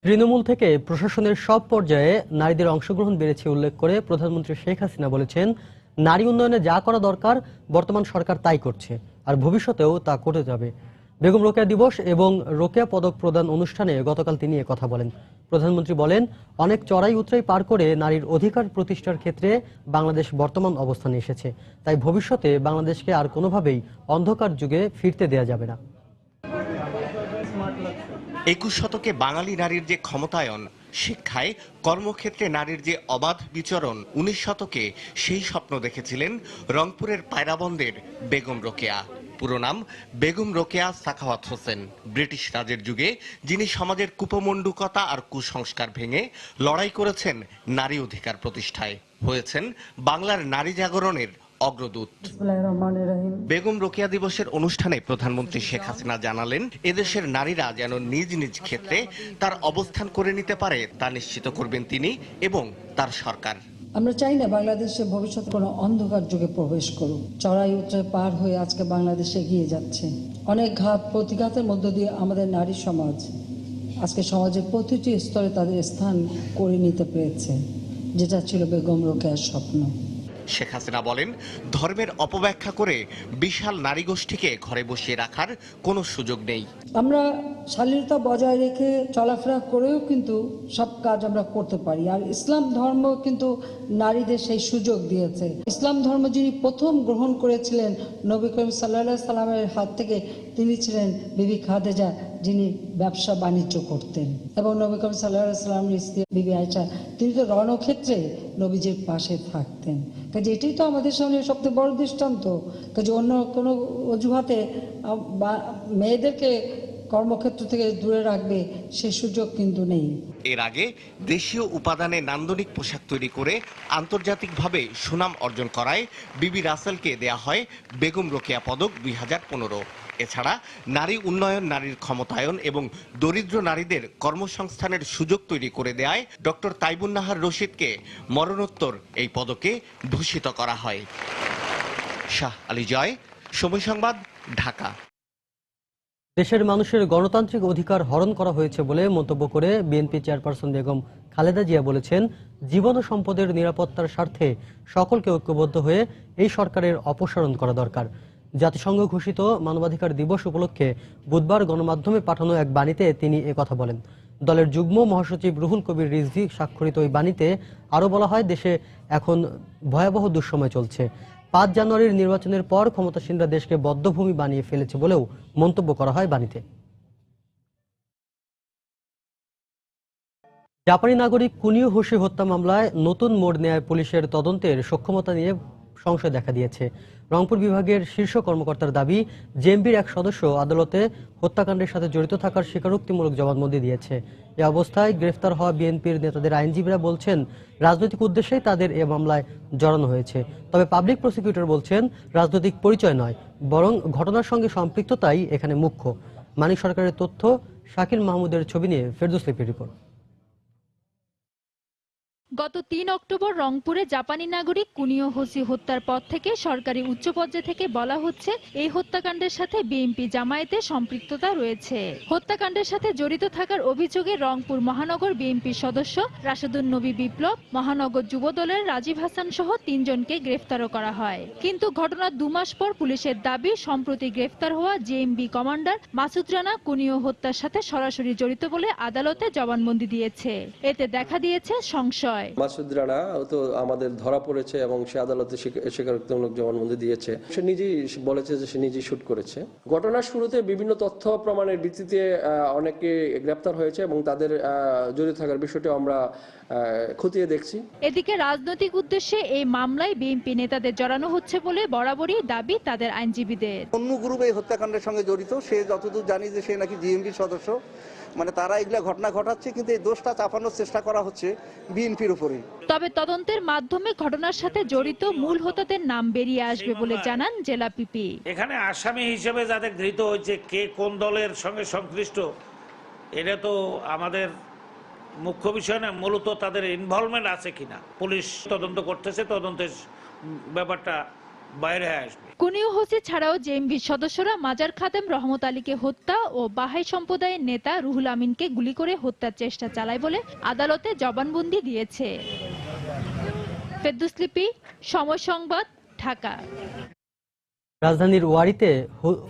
S1: তৃণমূল থেকে প্রশাসনের সব পর্যায়ে নারীদের অংশগ্রহণ বেড়েছে উল্লেখ করে প্রধানমন্ত্রী শেখ হাসিনা বলেছেন, নারী উন্নয়নে যা করা দরকার বর্তমান সরকার তাই করছে, আর ভবিষ্যতেও তা করে যাবে। বেগম রোকেয়া দিবস এবং রোকেয়া পদক প্রদান অনুষ্ঠানে গতকাল তিনি কথা বলেন। প্রধানমন্ত্রী বলেন, অনেক চড়াই উতরাই পার করে নারীর অধিকার প্রতিষ্ঠার ক্ষেত্রে বাংলাদেশ বর্তমান অবস্থানে এসেছে, তাই ভবিষ্যতে বাংলাদেশকে আর কোনোভাবেই অন্ধকার যুগে ফিরতে দেয়া যাবে না।
S14: 21 শতকে বাঙালি নারীর যে ক্ষমতায়ন, শিক্ষায়, কর্মক্ষেত্রে নারীর যে অবাধ বিচরণ, 19 শতকে সেই স্বপ্ন দেখেছিলেন রংপুরের পায়রাবন্দের বেগম রোকেয়া। পুরো নাম বেগম রোকেয়া সাখাওয়াত হোসেন। ব্রিটিশ রাজের যুগে যিনি সমাজের কুপমণ্ডুকতা আর কুসংস্কার ভেঙে লড়াই করেছেন নারী অধিকার প্রতিষ্ঠায়, হয়েছেন বাংলার নারী জাগরণের অগ্রদূত। বেগম রোকেয়া দিবসের অনুষ্ঠানে প্রধানমন্ত্রী শেখ হাসিনা জানালেন, এদেশের নারীরা যেন নিজ নিজ ক্ষেত্রে তার অবস্থান করে নিতে পারে তা নিশ্চিত করবেন তিনি এবং তার সরকার।
S13: আমরা চাই না বাংলাদেশে ভবিষ্যৎ কোনো অন্ধকার যুগে প্রবেশ করুক। চড়াই উতরাই পার হয়ে আজকে বাংলাদেশ এগিয়ে যাচ্ছে। অনেক ঘাত প্রতিঘাতের মধ্য দিয়ে আমাদের নারী সমাজ আজকে সমাজের প্রতিটি স্তরে তাদের স্থান করে নিতে পেরেছে, যেটা ছিল বেগম রোকেয়ার স্বপ্ন।
S14: শেখ হাসিনা বলেন, ধর্মের অপব্যাখ্যা করে বিশাল নারী গোষ্ঠীকে ঘরে বসিয়ে রাখার কোনো সুযোগ নেই।
S13: আমরা শালীনতা বজায় রেখে চলাফেরা করেও কিন্তু সব কাজ আমরা করতে পারি, আর ইসলাম ধর্ম কিন্তু নারীদের সেই সুযোগ দিয়েছে। ইসলাম ধর্ম যিনি প্রথম গ্রহণ করেছিলেন নবী করিম সাল্লাল্লাহু আলাইহি সাল্লামের হাত থেকে, তিনি ছিলেন বিবি খাদিজা, যিনি ব্যবসা বাণিজ্য করতেন, এবং নবী করিম সাল্লাল্লাহু আলাইহি সাল্লামের স্ত্রী বিবি আয়েশা, তিনি তো রণক্ষেত্রে নবীজির পাশে থাকতেন। কাজে এটাই তো আমাদের সামনে সবচেয়ে বড় দৃষ্টান্ত। কাজে অন্য কোনো অজুহাতে মেয়েদেরকে কর্মক্ষেত্র থেকে দূরে রাখবে সে সুযোগ কিন্তু নেই।
S14: এর আগে দেশীয় উপাদানে নান্দনিক পোশাক তৈরি করে আন্তর্জাতিকভাবে সুনাম অর্জন করায় বিবি রাসেলকে দেয়া হয় বেগম রোকেয়া পদক 2015। এছাড়া নারী উন্নয়ন, নারীর ক্ষমতায়ন এবং দরিদ্র নারীদের কর্মসংস্থানের সুযোগ তৈরি করে দেয় ডক্টর তাইবুন নাহার রশিদকে মরণোত্তর এই পদকে ভূষিত করা হয়। শাহ আলী জয়, সময় সংবাদ, ঢাকা।
S1: দেশের মানুষের গণতান্ত্রিক অধিকার হরণ করা হয়েছে বলে মন্তব্য করে বিএনপি চেয়ারপারসন বেগম খালেদা জিয়া বলেছেন, জীবন ও সম্পদের নিরাপত্তার স্বার্থে সকলকে ঐক্যবদ্ধ হয়ে এই সরকারের অপসারণ করা দরকার। জাতিসংঘ ঘোষিত মানবাধিকার দিবস উপলক্ষে বুধবার গণমাধ্যমে পাঠানো এক বাণীতে তিনি কথা বলেন। দলের যুগ্ম মহাসচিব রুহুল কবির রিজভী স্বাক্ষরিত ওই বাণীতে আরও বলা হয়, দেশে এখন ভয়াবহ দুঃসময় চলছে। 5 জানুয়ারির নির্বাচনের পর ক্ষমতাসীনরা দেশকে বদ্ধভূমি বানিয়ে ফেলেছে বলেও মন্তব্য করা হয় বাণীতে। জাপানি নাগরিক কুনিও হোশি হত্যা মামলায় নতুন মোড় নেয় পুলিশের তদন্তের সক্ষমতা নিয়ে সংশয় দেখা দিয়েছে। রংপুর বিভাগের শীর্ষ কর্মকর্তার দাবি, জেএমবির এক সদস্য আদালতে হত্যাকাণ্ডের সাথে জড়িত থাকার স্বীকারোক্তিমূলক জবানবন্দি দিয়েছে। এ অবস্থায় গ্রেফতার হওয়া বিএনপির নেতাদের আইনজীবীরা বলছেন, রাজনৈতিক উদ্দেশ্যেই তাদের এ মামলায় জড়ানো হয়েছে। তবে পাবলিক প্রসিকিউটর বলছেন, রাজনৈতিক পরিচয় নয়, বরং ঘটনার সঙ্গে সম্পৃক্ততাই এখানে মুখ্য। মানিক সরকারের তথ্য, শাকিল মাহমুদের ছবি নিয়ে ফেরদৌস লিপির রিপোর্ট।
S15: গত 3 অক্টোবর রংপুরে জাপানি নাগরিক কুনিও হোশি হত্যার পর থেকে সরকারি উচ্চ পর্যায় থেকে বলা হচ্ছে, এই হত্যাকাণ্ডের সাথে বিএনপি জামায়াতের সম্পৃক্ততা রয়েছে। হত্যাকাণ্ডের সাথে জড়িত থাকার অভিযোগে রংপুর মহানগর বিএনপির সদস্য রাশেদুন নবী বিপ্লব, মহানগর যুবদলের রাজীব হাসান সহ 3 জনকে গ্রেফতারও করা হয়। কিন্তু ঘটনার 2 মাস পর পুলিশের দাবি, সম্প্রতি গ্রেফতার হওয়া JMB commander Masud Rana conio হত্যার সাথে সরাসরি জড়িত বলে আদালতে জবানবন্দি দিয়েছে। এতে দেখা দিয়েছে সংশয়।
S16: মাসুদ রানা তো আমাদের ধরা পড়েছে এবং সে আদালতে স্বীকারোক্তিমূলক জবানবন্দি দিয়েছে। সে নিজেই বলেছে যে সে নিজেই শুট করেছে। ঘটনার শুরুতে বিভিন্ন তথ্য প্রমাণের ভিত্তিতে অনেকে গ্রেপ্তার হয়েছে এবং তাদের জড়িত থাকার বিষয়টি আমরা খতিয়ে দেখছি।
S15: এদিকে রাজনৈতিক উদ্দেশ্যে এই মামলায় বিএনপি নেতাদের জড়ানো হচ্ছে বলে বরাবরই দাবি তাদের আইনজীবীদের।
S17: অন্য গ্রুপ এই হত্যাকাণ্ডের সঙ্গে জড়িত, সে যতদূর জানি যে সে নাকি জিএমবির সদস্য। মানে তারা এগুলা ঘটনা ঘটাচ্ছে, কিন্তু এই দোষটা চাপানোর চেষ্টা করা হচ্ছে বিএনপির উপরে।
S15: তবে তদন্তের মাধ্যমে ঘটনার সাথে জড়িত মূল হোতাদের নাম বেরিয়ে আসবে বলে জানান জেলা পিপি।
S18: এখানে আসামি হিসেবে যাদের ধৃত হয়েছে, কে কোন দলের সঙ্গে সংশ্লিষ্ট, এটা তো আমাদের মুখ্য বিষয় না, মূলত তাদের ইনভলভমেন্ট আছে কিনা। পুলিশ তদন্ত করতেছে, তদন্তের ব্যাপারটা বাইরে আসবে।
S15: কুনিও হোসি ছাড়াও জেএমবির সদস্যরা মাজার খাদেম রহমত আলীকে হত্যা ও বাহাই সম্প্রদায়ের নেতা রুহুল আমিনকে গুলি করে হত্যার চেষ্টা চালায় বলে আদালতে জবানবন্দি দিয়েছে। ফেরদৌস লিপি, সময় সংবাদ, ঢাকা।
S1: রাজধানীর ওয়ারীতে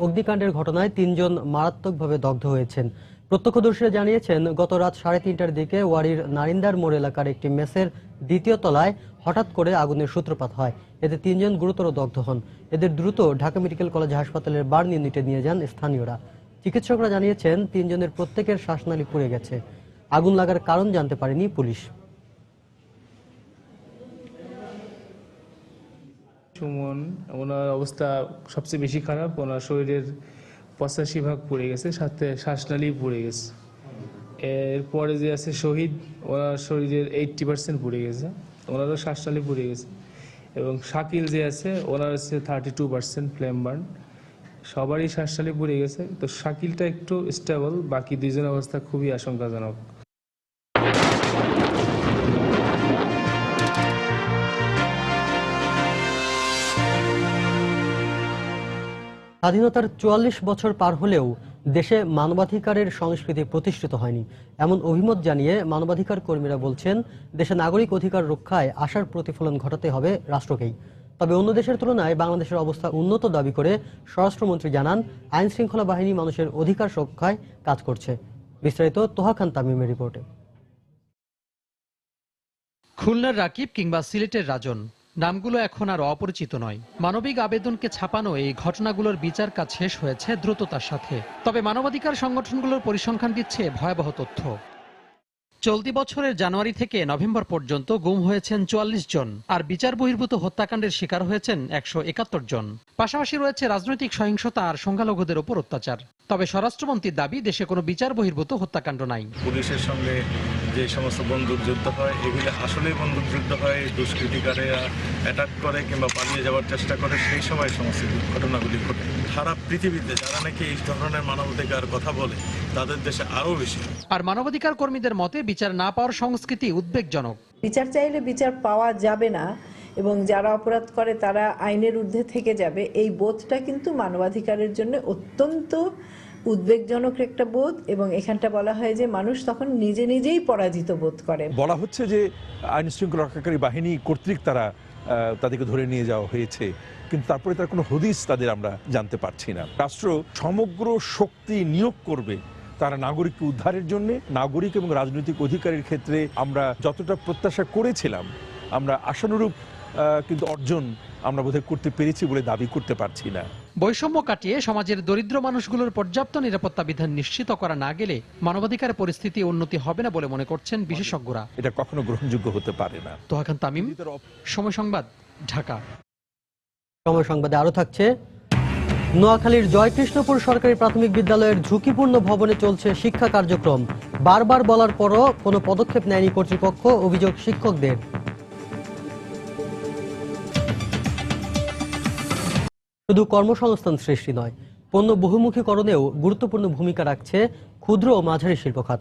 S1: অগ্নিকাণ্ডের ঘটনায় ৩ জন মারাত্মকভাবে দগ্ধ হয়েছেন। প্রত্যক্ষদর্শীরা জানিয়েছেন, গত রাত 3:30টার দিকে ওয়ারীর নারিন্দার মোড় এলাকার একটি মেসের 2য় তলায় হঠাৎ করে আগুনের সূত্রপাত হয়। এতে 3 জন গুরুতর দগ্ধ হন। এদের দ্রুত ঢাকা মেডিকেল কলেজ হাসপাতালের বার্ন ইউনিটে নিয়ে যান স্থানীয়রা। চিকিৎসকরা জানিয়েছেন, 3 জনের প্রত্যেকের শ্বাসনালী পুড়ে গেছে। আগুন লাগার কারণ জানতে পারেনি পুলিশ।
S19: সুমন, ওনার অবস্থা সবচেয়ে বেশি খারাপ। ওনার শরীরের 85% পুড়ে গেছে, সাথে শ্বাসনালী পুড়ে গেছে। এরপরে যে আছে শহীদ, ওনার শরীরের 80% পুড়ে গেছে, ওনারও শ্বাসনালী পুড়ে গেছে। এবং শাকিল যে আছে, ওনার হচ্ছে 32% ফ্লেম বার্ন। সবারই শ্বাসনালী পুড়ে গেছে। তো শাকিলটা একটু স্টেবল, বাকি 2 জনের অবস্থা খুবই আশঙ্কাজনক।
S1: স্বাধীনতার 44 বছর পার হলেও দেশে মানবাধিকারের সংস্কৃতি প্রতিষ্ঠিত হয়নি, এমন অভিমত জানিয়ে মানবাধিকার কর্মীরা বলছেন, দেশে নাগরিক অধিকার রক্ষায় আশার প্রতিফলন ঘটাতে হবে রাষ্ট্রকেই। তবে অন্য দেশের তুলনায় বাংলাদেশের অবস্থা উন্নত দাবি করে স্বরাষ্ট্রমন্ত্রী জানান, আইন শৃঙ্খলা বাহিনী মানুষের অধিকার রক্ষায় কাজ করছে। বিস্তারিত তোহা খান তামিমের রিপোর্টে।
S20: খুলনার রাকিব কিংবা সিলেটের রাজন, নামগুলো এখন আর অপরিচিত নয়। মানবিক আবেদনকে ছাপানো এই ঘটনাগুলোর বিচার কাজ শেষ হয়েছে দ্রুততার সাথে। তবে মানবাধিকার সংগঠনগুলোর পরিসংখ্যান দিচ্ছে ভয়াবহ তথ্য। চলতি বছরের জানুয়ারি থেকে নভেম্বর পর্যন্ত গুম হয়েছেন 44 জন, আর বিচার বহির্ভূত হত্যাকাণ্ডের শিকার হয়েছেন 171 জন। পাশাপাশি রয়েছে রাজনৈতিক সহিংসতা আর সংখ্যালঘুদের উপর অত্যাচার। তবে স্বরাষ্ট্রমন্ত্রীর দাবি, দেশে কোনো বিচার বহির্ভূত হত্যাকাণ্ড নাই।
S21: পুলিশের সঙ্গে যে সমস্ত বন্দুক যুদ্ধ হয়, এগুলো আসলেই বন্দুক যুদ্ধ হয়। দুষ্কৃতিকারীরা অ্যাটাক করে কিংবা পালিয়ে যাওয়ার চেষ্টা করে, সেই সময় সমস্ত ঘটনাগুলি ঘটে। সারা পৃথিবীতে যারা নাকি এই ধরনের মানবাধিকার কথা বলে, তাদের দেশে আরও বেশি।
S20: আর মানবাধিকার কর্মীদের মতে, বিচার না পাওয়ার সংস্কৃতি উদ্বেগজনক।
S22: বিচার চাইলে বিচার পাওয়া যাবে না এবং যারা অপরাধ করে তারা আইনের ঊর্ধ্বে থেকে যাবে, এই বোধটা কিন্তু মানবাধিকারের জন্য অত্যন্ত উদ্বেগজনক একটা বোধ। এবং এখানটা বলা হয় যে মানুষ তখন নিজে নিজেই পরাজিত বোধ করে।
S23: বলা হচ্ছে যে আইন শৃঙ্খলা রক্ষাকারী বাহিনী কর্তৃক তাদেরকে ধরে নিয়ে যাওয়া হয়েছে, কিন্তু তারপরে তার কোনো হদিস তাদের আমরা জানতে পারছি না। রাষ্ট্র সমগ্র শক্তি নিয়োগ করবে তারা নাগরিককে উদ্ধারের জন্য। নাগরিক এবং রাজনৈতিক অধিকারের ক্ষেত্রে আমরা যতটা প্রত্যাশা করেছিলাম, আমরা আশানুরূপ কিন্তু অর্জন আমরা বোধহয় করতে পেরেছি বলে দাবি করতে পারছি না।
S20: বৈষম্য কাটিয়ে সমাজের দরিদ্র মানুষগুলোর পর্যাপ্ত নিরাপত্তা বিধান নিশ্চিত করা না গেলে মানবাধিকার পরিস্থিতি উন্নতি হবে না বলে মনে করছেন বিশেষজ্ঞরা।
S23: এটা কখনো গ্রহণযোগ্য হতে পারে না।
S20: তোহা খান তামিম, সময় সংবাদ, ঢাকা।
S1: সময় সংবাদে আরো থাকছে, নোয়াখালীর জয়কৃষ্ণপুর সরকারি প্রাথমিক বিদ্যালয়ের ঝুঁকিপূর্ণ ভবনে চলছে শিক্ষা কার্যক্রম। বারবার বলার পরও কোনো পদক্ষেপ নেয়নি কর্তৃপক্ষ, অভিযোগ শিক্ষকদের। শুধু কর্মসংস্থান সৃষ্টি নয়, পণ্য বহুমুখীকরণেও গুরুত্বপূর্ণ ভূমিকা রাখছে ক্ষুদ্র ও মাঝারি শিল্প খাত।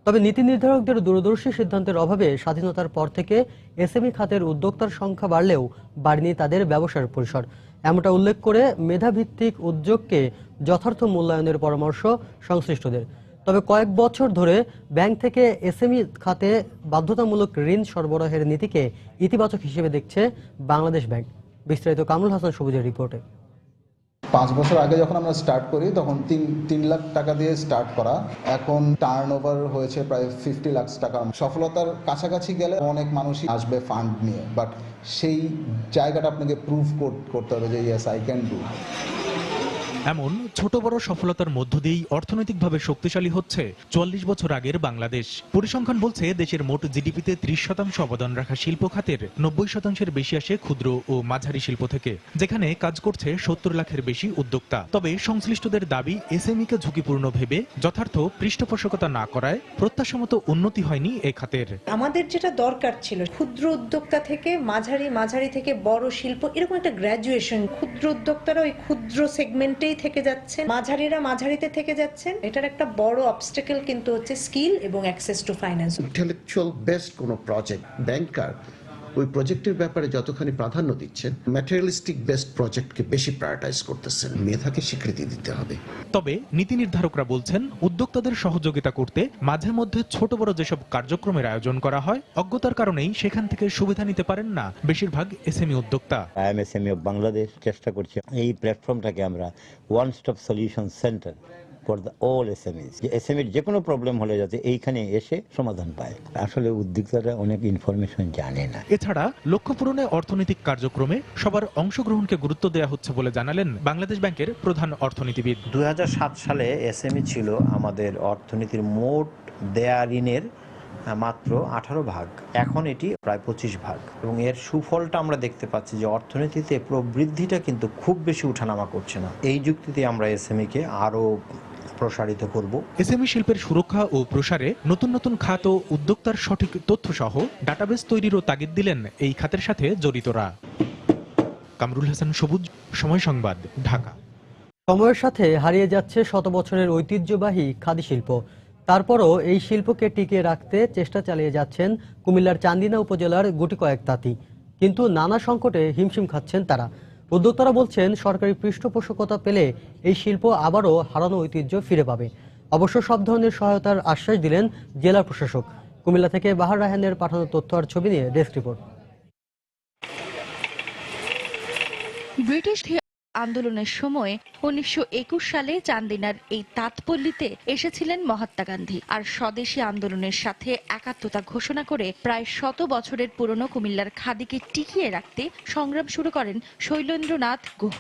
S1: তবে নীতি নির্ধারকদের দূরদর্শী সিদ্ধান্তের অভাবে স্বাধীনতার পর থেকে এসএমই খাতের উদ্যোক্তার সংখ্যা বাড়লেও বাড়েনি তাদের ব্যবসার পরিসর। এমনটা উল্লেখ করে মেধাভিত্তিক উদ্যোগকে যথার্থ মূল্যায়নের পরামর্শ সংশ্লিষ্টদের। তবে কয়েক বছর ধরে ব্যাংক থেকে এসএমই খাতে বাধ্যতামূলক ঋণ সরবরাহের নীতিকে ইতিবাচক হিসেবে দেখছে বাংলাদেশ ব্যাংক। বিস্তারিত কামরুল হাসান সবুজের রিপোর্টে।
S24: 5 বছর আগে যখন আমরা স্টার্ট করি তখন 3 লাখ টাকা দিয়ে স্টার্ট করা, এখন টার্নওভার হয়েছে প্রায় 50 লাখ টাকা। সফলতার কাছাকাছি গেলে অনেক মানুষই আসবে ফান্ড নিয়ে, বাট সেই জায়গাটা আপনাকে প্রুভ করতে হবে যে ইয়েস আই ক্যান ডু।
S25: এমন ছোট বড় সফলতার মধ্য দিয়েই অর্থনৈতিকভাবে শক্তিশালী হচ্ছে 44 বছর আগের বাংলাদেশ। পরিসংখ্যান বলছে, দেশের মোট জিডিপিতে 30% অবদান রাখা শিল্প খাতের 90%-এর বেশি আসে ক্ষুদ্র ও মাঝারি শিল্প থেকে, যেখানে কাজ করছে 70 লাখের বেশি উদ্যোক্তা। তবে সংশ্লিষ্টদের দাবি, এসএমইকে ঝুঁকিপূর্ণ ভেবে যথার্থ পৃষ্ঠপোষকতা না করায় প্রত্যাশামতো উন্নতি হয়নি এ খাতের।
S22: আমাদের যেটা দরকার ছিল, ক্ষুদ্র উদ্যোক্তা থেকে মাঝারি থেকে বড় শিল্প, এরকম একটা গ্র্যাজুয়েশন। ক্ষুদ্র উদ্যোক্তারা ওই ক্ষুদ্র সেগমেন্টেই থেকে যাচ্ছে,
S3: যাচ্ছেন, মাঝারিরা মাঝারিতে থেকে যাচ্ছেন। এটার একটা বড় অবস্টাকেল কিন্তু হচ্ছে স্কিল এবং access to finance.
S4: Intellectual based কোনো প্রজেক্ট, ব্যাংকার ওই প্রজেক্টের ব্যাপারে যতখানি প্রাধান্য দিচ্ছেন, ম্যাটেরিয়ালিস্টিক বেসড প্রজেক্টকে বেশি প্রায়োরিটাইজ করতেছেন। মেধাকে স্বীকৃতি দিতে হবে।
S25: তবে নীতি নির্ধারকরা বলছেন, উদ্যোক্তাদের সহযোগিতা করতে মাঝে মধ্যে ছোট বড় যেসব কার্যক্রমের আয়োজন করা হয়, অজ্ঞতার কারণেই সেখান থেকে সুবিধা নিতে পারেন না বেশিরভাগ এসএমই উদ্যোক্তা।
S5: আইএমএসএমই অফ বাংলাদেশ চেষ্টা করছে এই প্ল্যাটফর্মটাকে আমরা one stop solution centre for the all SMEs, যে এসএমইর যে কোনো প্রবলেম হলে যাতে এইখানে এসে সমাধান পায়। আসলে উদ্যোক্তারা অনেক ইনফরমেশন জানে না।
S25: এছাড়া লক্ষ্য পূরণে অর্থনৈতিক কার্যক্রমে সবার অংশগ্রহণকে গুরুত্ব দেওয়া হচ্ছে বলে জানালেন বাংলাদেশ ব্যাংকের প্রধান অর্থনীতিবিদ।
S6: 2007 সালে এসএমই ছিল আমাদের অর্থনীতির মোট দেয়া ঋণের মাত্র 18 ভাগ, এখন এটি প্রায় 25 ভাগ, এবং এর সুফলটা আমরা দেখতে পাচ্ছি যে অর্থনীতিতে প্রবৃদ্ধিটা কিন্তু খুব বেশি উঠানামা করছে না। এই যুক্তিতে আমরা এসএমইকে আরো প্রসারিত করব।
S25: এসএমই শিল্পের সুরক্ষা ও প্রসারে নতুন নতুন খাত ও উদ্যোক্তার সঠিক তথ্য সহ ডাটাবেস তৈরিরও তাগিদ দিলেন এই খাতের সাথে জড়িতরা। কামরুল হাসান সবুজ, সময় সংবাদ, ঢাকা।
S1: সময়ের সাথে হারিয়ে যাচ্ছে শত বছরের ঐতিহ্যবাহী খাদি শিল্প। তারপরও এই শিল্পকে টিকিয়ে রাখতে চেষ্টা চালিয়ে যাচ্ছেন কুমিল্লার চান্দিনা উপজেলার গুটি কয়েক তাঁতি। কিন্তু নানা সংকটে হিমশিম খাচ্ছেন তারা। উদ্যোক্তারা বলছেন, সরকারি পৃষ্ঠপোষকতা পেলে এই শিল্প আবারও হারানো ঐতিহ্য ফিরে পাবে। অবশ্য সব ধরনের সহায়তার আশ্বাস দিলেন জেলা প্রশাসক। কুমিল্লা থেকে বাহার রায়হানের পাঠানো তথ্য আর ছবি নিয়ে ডেস্ক রিপোর্ট।
S7: ব্রিটিশ আন্দোলনের সময় 1921 সালে চান্দিনার এই তাঁতপল্লীতে এসেছিলেন মহাত্মা গান্ধী, আর স্বদেশী আন্দোলনের সাথে একাত্মতা ঘোষণা করে প্রায় 100 বছরের পুরনো কুমিল্লার খাদিকে টিকিয়ে রাখতে সংগ্রাম শুরু করেন শৈলেন্দ্রনাথ গুহ।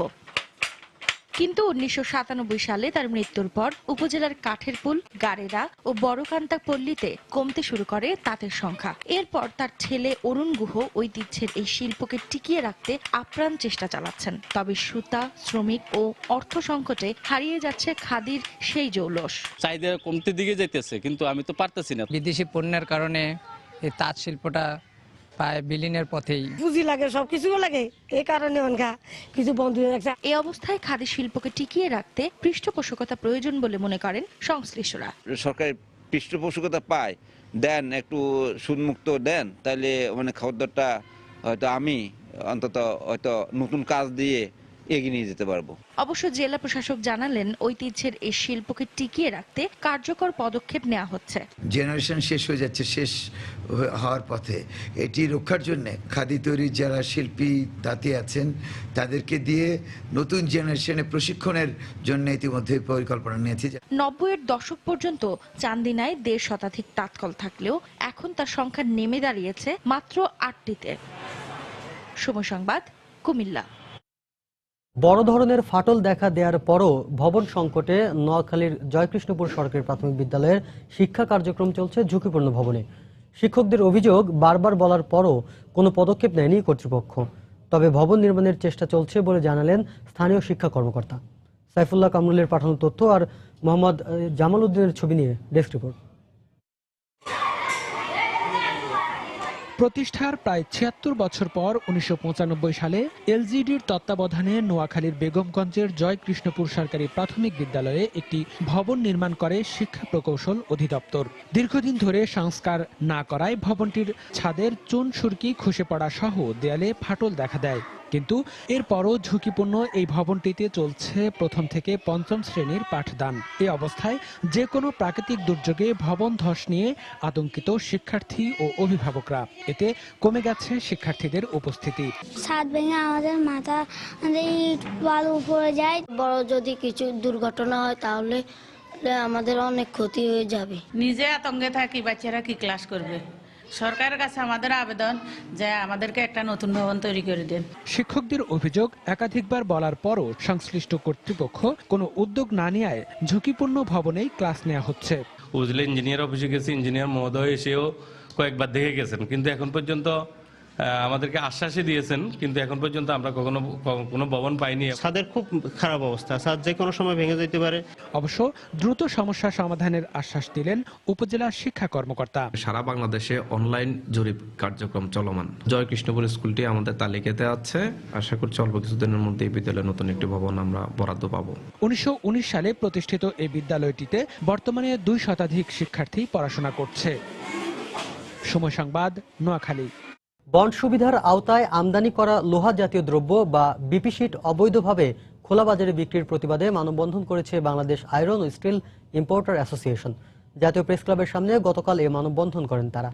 S7: কিন্তু 1997 সালে তার মৃত্যুর পর উপজেলার কাঠেরপুল, গাড়েরা ও বড়কান্তা পল্লীতে কমতে শুরু করে তাঁতের সংখ্যা। এরপর তার ছেলে অরুণ গুহ ঐতিহ্যের এই শিল্পকে টিকিয়ে রাখতে আপ্রাণ চেষ্টা চালাচ্ছেন। তবে সুতা, শ্রমিক ও অর্থ সংকটে হারিয়ে যাচ্ছে খাদির সেই জৌলস।
S26: চাহিদা কমতে দিকে যাইতেছে, কিন্তু আমি তো পারতেছি না।
S27: বিদেশি পণ্যের কারণে এই তাঁত শিল্পটা প্রায় বিলীনের পথেই।
S28: পুঁজি লাগে, সবকিছু লাগে, এই কারণে কিছু বন্ধ হয়ে যাচ্ছে।
S7: এই অবস্থায় খাদি শিল্পকে টিকিয়ে রাখতে পৃষ্ঠপোষকতা প্রয়োজন বলে মনে করেন সংশ্লিষ্টরা।
S29: সরকারের পৃষ্ঠপোষকতা পায়, দেন একটু সুদমুক্ত দেন, তাহলে মানে খাদ্যটা হয়তো আমি অন্তত হয়তো নতুন কাজ দিয়ে এগিয়ে নিয়ে যেতে পারবো।
S7: অবশ্য জেলা প্রশাসক জানালেন, ঐতিহ্যের এই শিল্পকে টিকিয়ে রাখতে কার্যকর পদক্ষেপ নেওয়া হচ্ছে।
S30: জেনারেশন শেষ হয়ে যাচ্ছে, শেষ হওয়ার পথে। এটি রক্ষার জন্য খাদি তৈরির যারা শিল্পী তাঁতি আছেন তাদেরকে দিয়ে নতুন জেনারেশনে প্রশিক্ষণের জন্য ইতিমধ্যে পরিকল্পনা নিয়েছি।
S7: 90-এর দশক পর্যন্ত চান্দিনায় 1.5 শতাধিক তাঁতকল থাকলেও এখন তার সংখ্যা নেমে দাঁড়িয়েছে মাত্র 8টিতে। সময় সংবাদ, কুমিল্লা।
S1: বড় ধরনের ফাটল দেখা দেওয়ার পরও ভবন সংকটে নোয়াখালীর জয়কৃষ্ণপুর সরকারি প্রাথমিক বিদ্যালয়ের শিক্ষা কার্যক্রম চলছে ঝুঁকিপূর্ণ ভবনে। শিক্ষকদের অভিযোগ, বারবার বলার পরও কোনো পদক্ষেপ নেয়নি কর্তৃপক্ষ। তবে ভবন নির্মাণের চেষ্টা চলছে বলে জানালেন স্থানীয় শিক্ষা কর্মকর্তা। সাইফুল্লাহ কামরুলের পাঠানো তথ্য আর মোহাম্মদ জামাল উদ্দিনের ছবি নিয়ে ডেস্ক রিপোর্ট।
S20: প্রতিষ্ঠার প্রায় ৭৬ বছর পর ১৯৯৫ সালে এলজিডির তত্ত্বাবধানে নোয়াখালীর বেগমগঞ্জের জয়কৃষ্ণপুর সরকারি প্রাথমিক বিদ্যালয়ে একটি ভবন নির্মাণ করে শিক্ষা প্রকৌশল অধিদপ্তর। দীর্ঘদিন ধরে সংস্কার না করায় ভবনটির ছাদের চুন সুরকি খসে পড়া সহ দেয়ালে ফাটল দেখা দেয়। কিন্তু এরপরও ঝুঁকিপূর্ণ এই ভবনটিতে চলছে প্রথম থেকে পঞ্চম শ্রেণীর পাঠদান। এই অবস্থায় যে কোনো প্রাকৃতিক দুর্যোগে ভবন ধস নিয়ে আতঙ্কিত শিক্ষার্থী ও অভিভাবকরা। এতে কমে গেছে শিক্ষার্থীদের উপস্থিতি।
S31: ছাদ ভেঙে আমাদের মাথা ইট বালু পড়ে যায়। বড় যদি কিছু দুর্ঘটনা হয় তাহলে আমাদের অনেক ক্ষতি হয়ে যাবে।
S32: নিজে আতঙ্কে থাকি, বাচ্চারা কি ক্লাস করবে। সরকারের কাছে আমাদের আবেদন যে আমাদেরকে একটা নতুন ভবন তৈরি করে দেন।
S20: শিক্ষকদের অভিযোগ, একাধিকবার বলার পরও সংশ্লিষ্ট কর্তৃপক্ষ কোনো উদ্যোগ না নেওয়ায় ঝুঁকিপূর্ণ ভবনেই ক্লাস নেওয়া হচ্ছে।
S26: উজলে ইঞ্জিনিয়ার অফিসে গেছে, ইঞ্জিনিয়ার মহোদয় এসেও কয়েকবার দেখে গেছেন, কিন্তু এখন পর্যন্ত
S2: আমাদেরকে আশ্বাসই দিয়েছেন, কিন্তু এখন পর্যন্ত আমরা কোনো ভবন পাইনি।
S8: ছাদের খুব খারাপ অবস্থা, ছাদ যে কোনো সময় ভেঙে যেতে পারে।
S25: অবশ্য দ্রুত সমস্যা সমাধানের আশ্বাস দিলেন উপজেলা শিক্ষা কর্মকর্তা।
S9: সারা বাংলাদেশে অনলাইন জরিপ কার্যক্রম চলমান। জয় কৃষ্ণপুর স্কুলটি আমাদের তালিকাতে আছে। আশা করছি অল্প কিছুদিনের মধ্যে এই বিদ্যালয়ে নতুন একটি ভবন আমরা বরাদ্দ পাবো।
S25: 1919 সালে প্রতিষ্ঠিত এই বিদ্যালয়টিতে বর্তমানে 2 শতাধিক শিক্ষার্থী পড়াশোনা করছে। সময় সংবাদ, নোয়াখালী।
S1: বন্ড সুবিধার আওতায় আমদানি করা লোহা জাতীয় দ্রব্য বা বিপিশিট অবৈধভাবে খোলা বাজারে বিক্রির প্রতিবাদে মানববন্ধন করেছে বাংলাদেশ আয়রন ও স্টিল ইম্পোর্টার অ্যাসোসিয়েশন। জাতীয় প্রেস ক্লাবের সামনে গতকাল এ মানববন্ধন করেন তারা।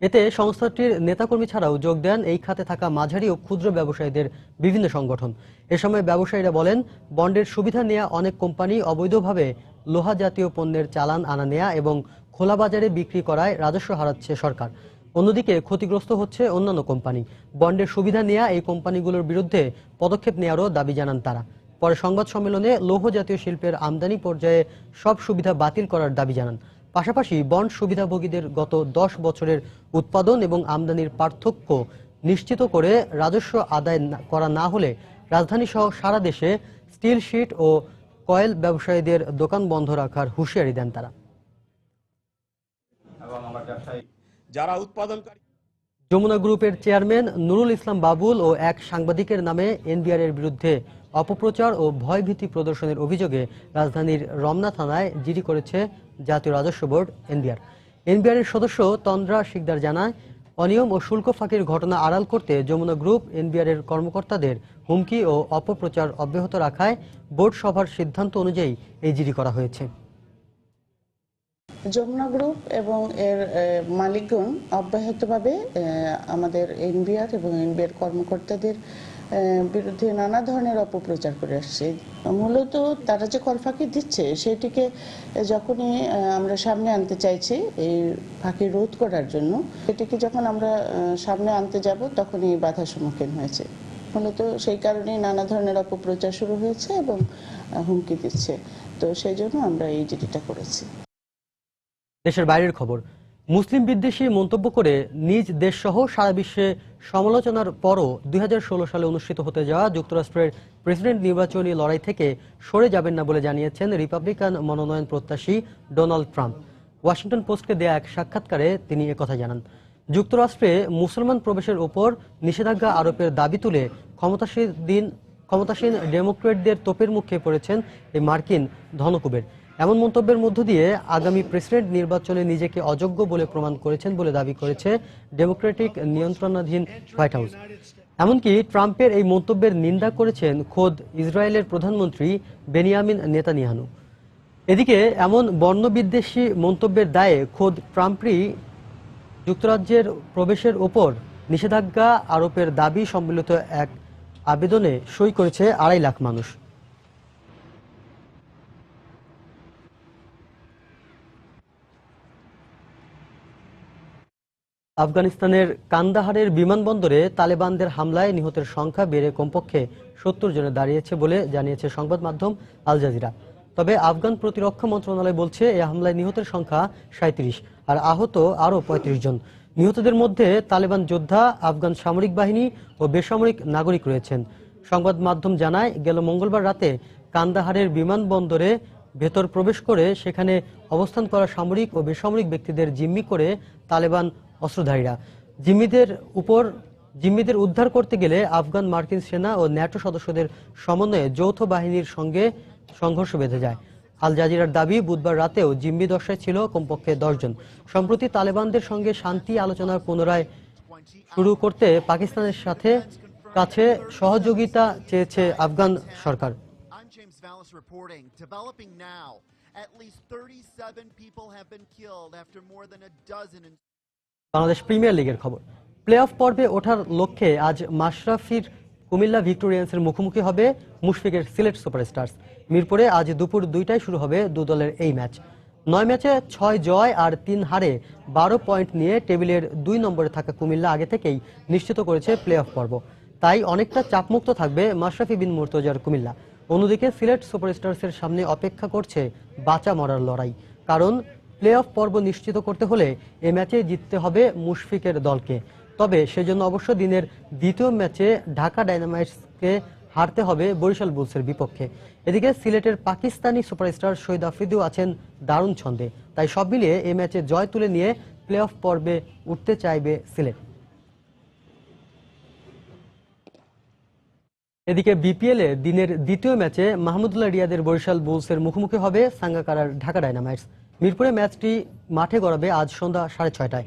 S1: এতে সংস্থাটির নেতাকর্মী ছাড়াও যোগ দেন এই খাতে থাকা মাঝারি ও ক্ষুদ্র ব্যবসায়ীদের বিভিন্ন সংগঠন। এ সময় ব্যবসায়ীরা বলেন, বন্ডের সুবিধা নেওয়া অনেক কোম্পানি অবৈধভাবে লোহা জাতীয় পণ্যের চালান আনা নেয়া এবং খোলা বাজারে বিক্রি করায় রাজস্ব হারাচ্ছে সরকার। অন্যদিকে ক্ষতিগ্রস্ত হচ্ছে অন্যান্য কোম্পানি। বন্ডের সুবিধা নেওয়া এই কোম্পানিগুলোর বিরুদ্ধে পদক্ষেপ নেওয়ারও দাবি জানান তারা। পরে সংবাদ সম্মেলনে লৌহ জাতীয় শিল্পের আমদানি পর্যায়ে সব সুবিধা বাতিল করার দাবি জানান। পাশাপাশি বন্ড সুবিধাভোগীদের গত 10 বছরের উৎপাদন এবং আমদানির পার্থক্য নিশ্চিত করে রাজস্ব আদায় করা না হলে রাজধানী সহ সারা দেশে স্টিল শিট ও কয়েল ব্যবসায়ীদের দোকান বন্ধ রাখার হুঁশিয়ারি দেন তারা।
S10: যারা উৎপাদনকারী
S1: যমুনা গ্রুপের চেয়ারম্যান নুরুল ইসলাম বাবুল ও এক সাংবাদিকের নামে এনবিআর এর বিরুদ্ধে অপপ্রচার ও ভয়ভীতি প্রদর্শনের অভিযোগে রাজধানীর রমনা থানায় জিডি করেছে জাতীয় রাজস্ব বোর্ড এনবিআর। এনবিআর এর সদস্য তন্দ্রা শিকদার জানায়, অনিয়ম ও শুল্ক ফাঁকির ঘটনা আড়াল করতে যমুনা গ্রুপ এনবিআর এর কর্মকর্তাদের হুমকি ও অপপ্রচার অব্যাহত রাখায় বোর্ড সভার সিদ্ধান্ত অনুযায়ী এই জিডি করা হয়েছে।
S11: যমুনা গ্রুপ এবং এর মালিকগণ অব্যাহতভাবে আমাদের এনবিআর এবং এনবিআর কর্মকর্তাদের বিরুদ্ধে নানা ধরনের অপপ্রচার করে আসছে। মূলত তারা যে কর ফাঁকি দিচ্ছে সেটিকে যখনই আমরা সামনে আনতে চাইছি এই ফাঁকি রোধ করার জন্য, সেটিকে যখন আমরা সামনে আনতে যাব তখনই বাধার সম্মুখীন হয়েছে। মূলত সেই কারণেই নানা ধরনের অপপ্রচার শুরু হয়েছে এবং হুমকি দিচ্ছে। তো সেই জন্য আমরা এই জিডিটা করেছি।
S1: দেশের বাইরের খবর, মুসলিম বিদ্বেষী মন্তব্য করে নিজ দেশসহ সারা বিশ্বে সমালোচনার পরও 2016 সালে অনুষ্ঠিত হতে যাওয়া যুক্তরাষ্ট্রের প্রেসিডেন্ট নির্বাচনী লড়াই থেকে সরে যাবেন না বলে জানিয়েছেন রিপাবলিকান মনোনয়ন প্রত্যাশী ডোনাল্ড ট্রাম্প। ওয়াশিংটন পোস্টকে দেয়া এক সাক্ষাৎকারে তিনি একথা জানান। যুক্তরাষ্ট্রে মুসলমান প্রবেশের ওপর নিষেধাজ্ঞা আরোপের দাবি তুলে ক্ষমতাসীন ডেমোক্রেটদের তোপের মুখে পড়েছেন এই মার্কিন ধনকুবের। এমন মন্তব্যের মধ্য দিয়ে আগামী প্রেসিডেন্ট নির্বাচনে নিজেকে অযোগ্য বলে প্রমাণ করেছেন বলে দাবি করেছে ডেমোক্রেটিক নিয়ন্ত্রণাধীন হোয়াইট হাউস। এমনকি ট্রাম্পের এই মন্তব্যের নিন্দা করেছেন খোদ ইসরায়েলের প্রধানমন্ত্রী বেনিয়ামিন নেতানিয়াহু। এদিকে এমন বর্ণবিদ্বেষী মন্তব্যের দায়ে খোদ ট্রাম্পই যুক্তরাজ্যের প্রবেশের ওপর নিষেধাজ্ঞা আরোপের দাবি সম্বলিত এক আবেদনে সই করেছে 2.5 লাখ মানুষ। আফগানিস্তানের কান্দাহারের বিমানবন্দরে তালেবানদের হামলায় নিহতের সংখ্যা বেড়ে কমপক্ষে 70 জনে দাঁড়িয়েছে বলে জানিয়েছে সংবাদ মাধ্যম আল জাজিরা। তবে আফগান প্রতিরক্ষা মন্ত্রণালয় বলছে এই হামলায় নিহতের সংখ্যা 37 আর আহত আরও 35 জন। নিহতদের মধ্যে তালেবান যোদ্ধা, আফগান সামরিক বাহিনী ও বেসামরিক নাগরিক রয়েছেন। সংবাদ মাধ্যম জানায়, গেল মঙ্গলবার রাতে কান্দাহারের বিমানবন্দরে ভেতর প্রবেশ করে সেখানে অবস্থান করা সামরিক ও বেসামরিক ব্যক্তিদের জিম্মি করে তালেবান অস্ত্রধারীরা। জিম্মিদের উদ্ধার করতে গেলে আফগান মার্কিন সেনা ও ন্যাটো সদস্যদের সমন্বয়ে যৌথ বাহিনীর সঙ্গে সংঘর্ষ বেঁধে যায়। আল জাজিরার দাবি, বুধবার রাতেও জিম্মি দশায় ছিল কমপক্ষে 10 জন। সম্প্রতি তালেবানদের সঙ্গে শান্তি আলোচনার পুনরায় শুরু করতে পাকিস্তানের কাছে সহযোগিতা চেয়েছে আফগান সরকার। বাংলাদেশ প্রিমিয়ার লিগের খবর, প্লে অফ পর্বে ওঠার লক্ষ্যে আজ মাশরাফির কুমিল্লা ভিক্টোরিয়ান্সের মুখোমুখি হবে মুশফিকের সিলেট সুপারস্টার্স। মিরপুরে আজ দুপুর 2টায় শুরু হবে দু দলের এই ম্যাচ। 9 ম্যাচে 6 জয় আর 3 হারে 12 পয়েন্ট নিয়ে টেবিলের 2 নম্বরে থাকা কুমিল্লা আগে থেকেই নিশ্চিত করেছে প্লে অফ পর্ব। তাই অনেকটা চাপমুক্ত থাকবে মাশরাফি বিন মুর্তজার কুমিল্লা। অন্যদিকে সিলেট সুপারস্টার্সের সামনে অপেক্ষা করছে বাঁচা মরার লড়াই, কারণ প্লে অফ পর্ব নিশ্চিত করতে হলে এ ম্যাচে জিততে হবে মুশফিকের দলকে। তবে সেজন্য অবশ্য দিনের দ্বিতীয় ম্যাচে ঢাকা ডায়নামাইটসকে হারতে হবে বরিশাল বুলসের বিপক্ষে। এদিকে সিলেটের পাকিস্তানি সুপারস্টার শহীদ আফ্রিদিও আছেন দারুণ ছন্দে, তাই সব মিলিয়ে এই ম্যাচে জয় তুলে নিয়ে প্লে অফ পর্বে উঠতে চাইবে সিলেট। এদিকে বিপিএলে দিনের দ্বিতীয় ম্যাচে মাহমুদুল্লাহ রিয়াদের বরিশাল বুলসের মুখোমুখি হবে সাঙ্গাকারার ঢাকা ডায়নামাইটস। মিরপুরে ম্যাচটি মাঠে গড়াবে আজ সন্ধ্যা 6:30টায়।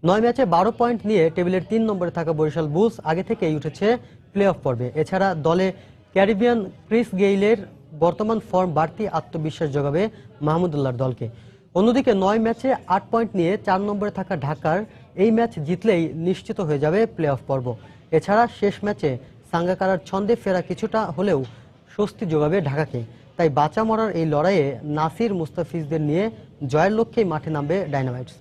S1: 9 ম্যাচে 12 পয়েন্ট নিয়ে টেবিলের 3 নম্বরে থাকা বরিশাল বুলস আগে থেকেই উঠেছে প্লে অফ পর্বে। এছাড়া দলে ক্যারিবিয়ান ক্রিস গেইলের বর্তমান ফর্ম বাড়তি আত্মবিশ্বাস যোগাবে মাহমুদুল্লাহর দলকে। অন্যদিকে 9 ম্যাচে 8 পয়েন্ট নিয়ে 4 নম্বরে থাকা ঢাকার এই ম্যাচ জিতলেই নিশ্চিত হয়ে যাবে প্লে অফ পর্ব। এছাড়া শেষ ম্যাচে সাঙ্গাকারার ছন্দে ফেরা কিছুটা হলেও স্বস্তি যোগাবে ঢাকাকে। তাই বাঁচা মরার এই লড়াইয়ে নাসির মুস্তাফিজদের নিয়ে জয়ের লক্ষ্যেই মাঠে নামবে ডায়নামাইটস।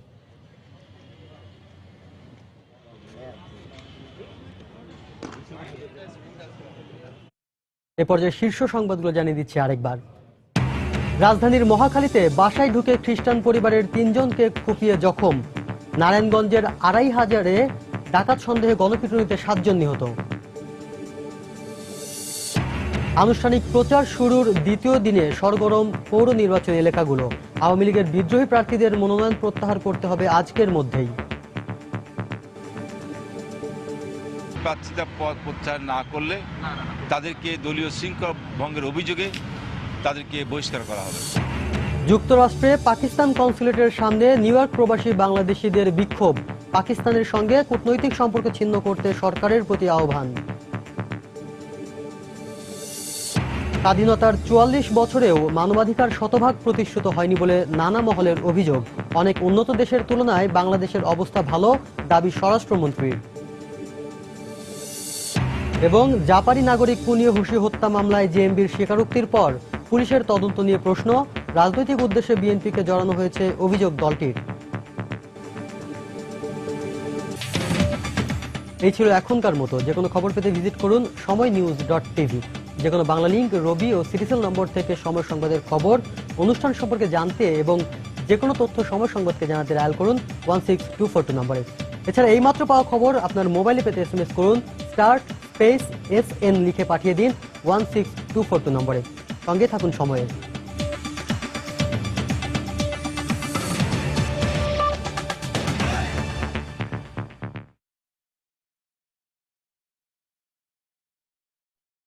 S1: এ পর্যায়ে শীর্ষ সংবাদগুলো জানিয়ে দিচ্ছি আরেকবার। রাজধানীর মহাখালীতে বাসায় ঢুকে খ্রিস্টান পরিবারের 3 জনকে কুপিয়ে জখম। নারায়ণগঞ্জের 2500-এ ডাকাত সন্দেহে গণপিটুনিতে 7 জন নিহত। আনুষ্ঠানিক প্রচার শুরুর দ্বিতীয় দিনে সরগরম পৌর নির্বাচন এলাকাগুলো। আওয়ামী লীগের বিদ্রোহী প্রার্থীদের মনোনয়ন প্রত্যাহার করতে হবে আজকের মধ্যেই।
S12: প্রার্থীরা পদ প্রত্যাহার না করলে তাদেরকে দলীয় শৃঙ্খলা ভঙ্গের অভিযোগে তাদেরকে বহিষ্কার করা হবে।
S1: যুক্তরাষ্ট্রে পাকিস্তান কনসুলেটের সামনে নিউ ইয়র্ক প্রবাসী বাংলাদেশিদের বিক্ষোভ। পাকিস্তানের সঙ্গে কূটনৈতিক সম্পর্ক ছিন্ন করতে সরকারের প্রতি আহ্বান। স্বাধীনতার 44 বছরেও মানবাধিকার শতভাগ প্রতিষ্ঠিত হয়নি বলে নানা মহলের অভিযোগ। অনেক উন্নত দেশের তুলনায় বাংলাদেশের অবস্থা ভালো, দাবি স্বরাষ্ট্রমন্ত্রীর। এবং জাপানি নাগরিক কুনিয়ে হুসি হত্যা মামলায় জেএমবির স্বীকারোক্তির পর পুলিশের তদন্ত নিয়ে প্রশ্ন। রাজনৈতিক উদ্দেশ্যে বিএনপিকে জড়ানো হয়েছে অভিযোগ দলটির। এই ছিল এখনকার মতো। যে কোনো খবর পেতে ভিজিট করুন সময়নিউজ.tv। যে কোনো বাংলা লিঙ্ক, রবি ও সিরিজেল নম্বর থেকে সময় সংবাদের খবর, অনুষ্ঠান সম্পর্কে জানতে এবং যে কোনো তথ্য সময় সংবাদকে জানাতে ডায়াল করুন 16242 নম্বরে। এছাড়া এইমাত্র পাওয়া খবর আপনার মোবাইলে পেতে SMS করুন *SN লিখে পাঠিয়ে দিন 16242 নম্বরে। সঙ্গে থাকুন সময়ে।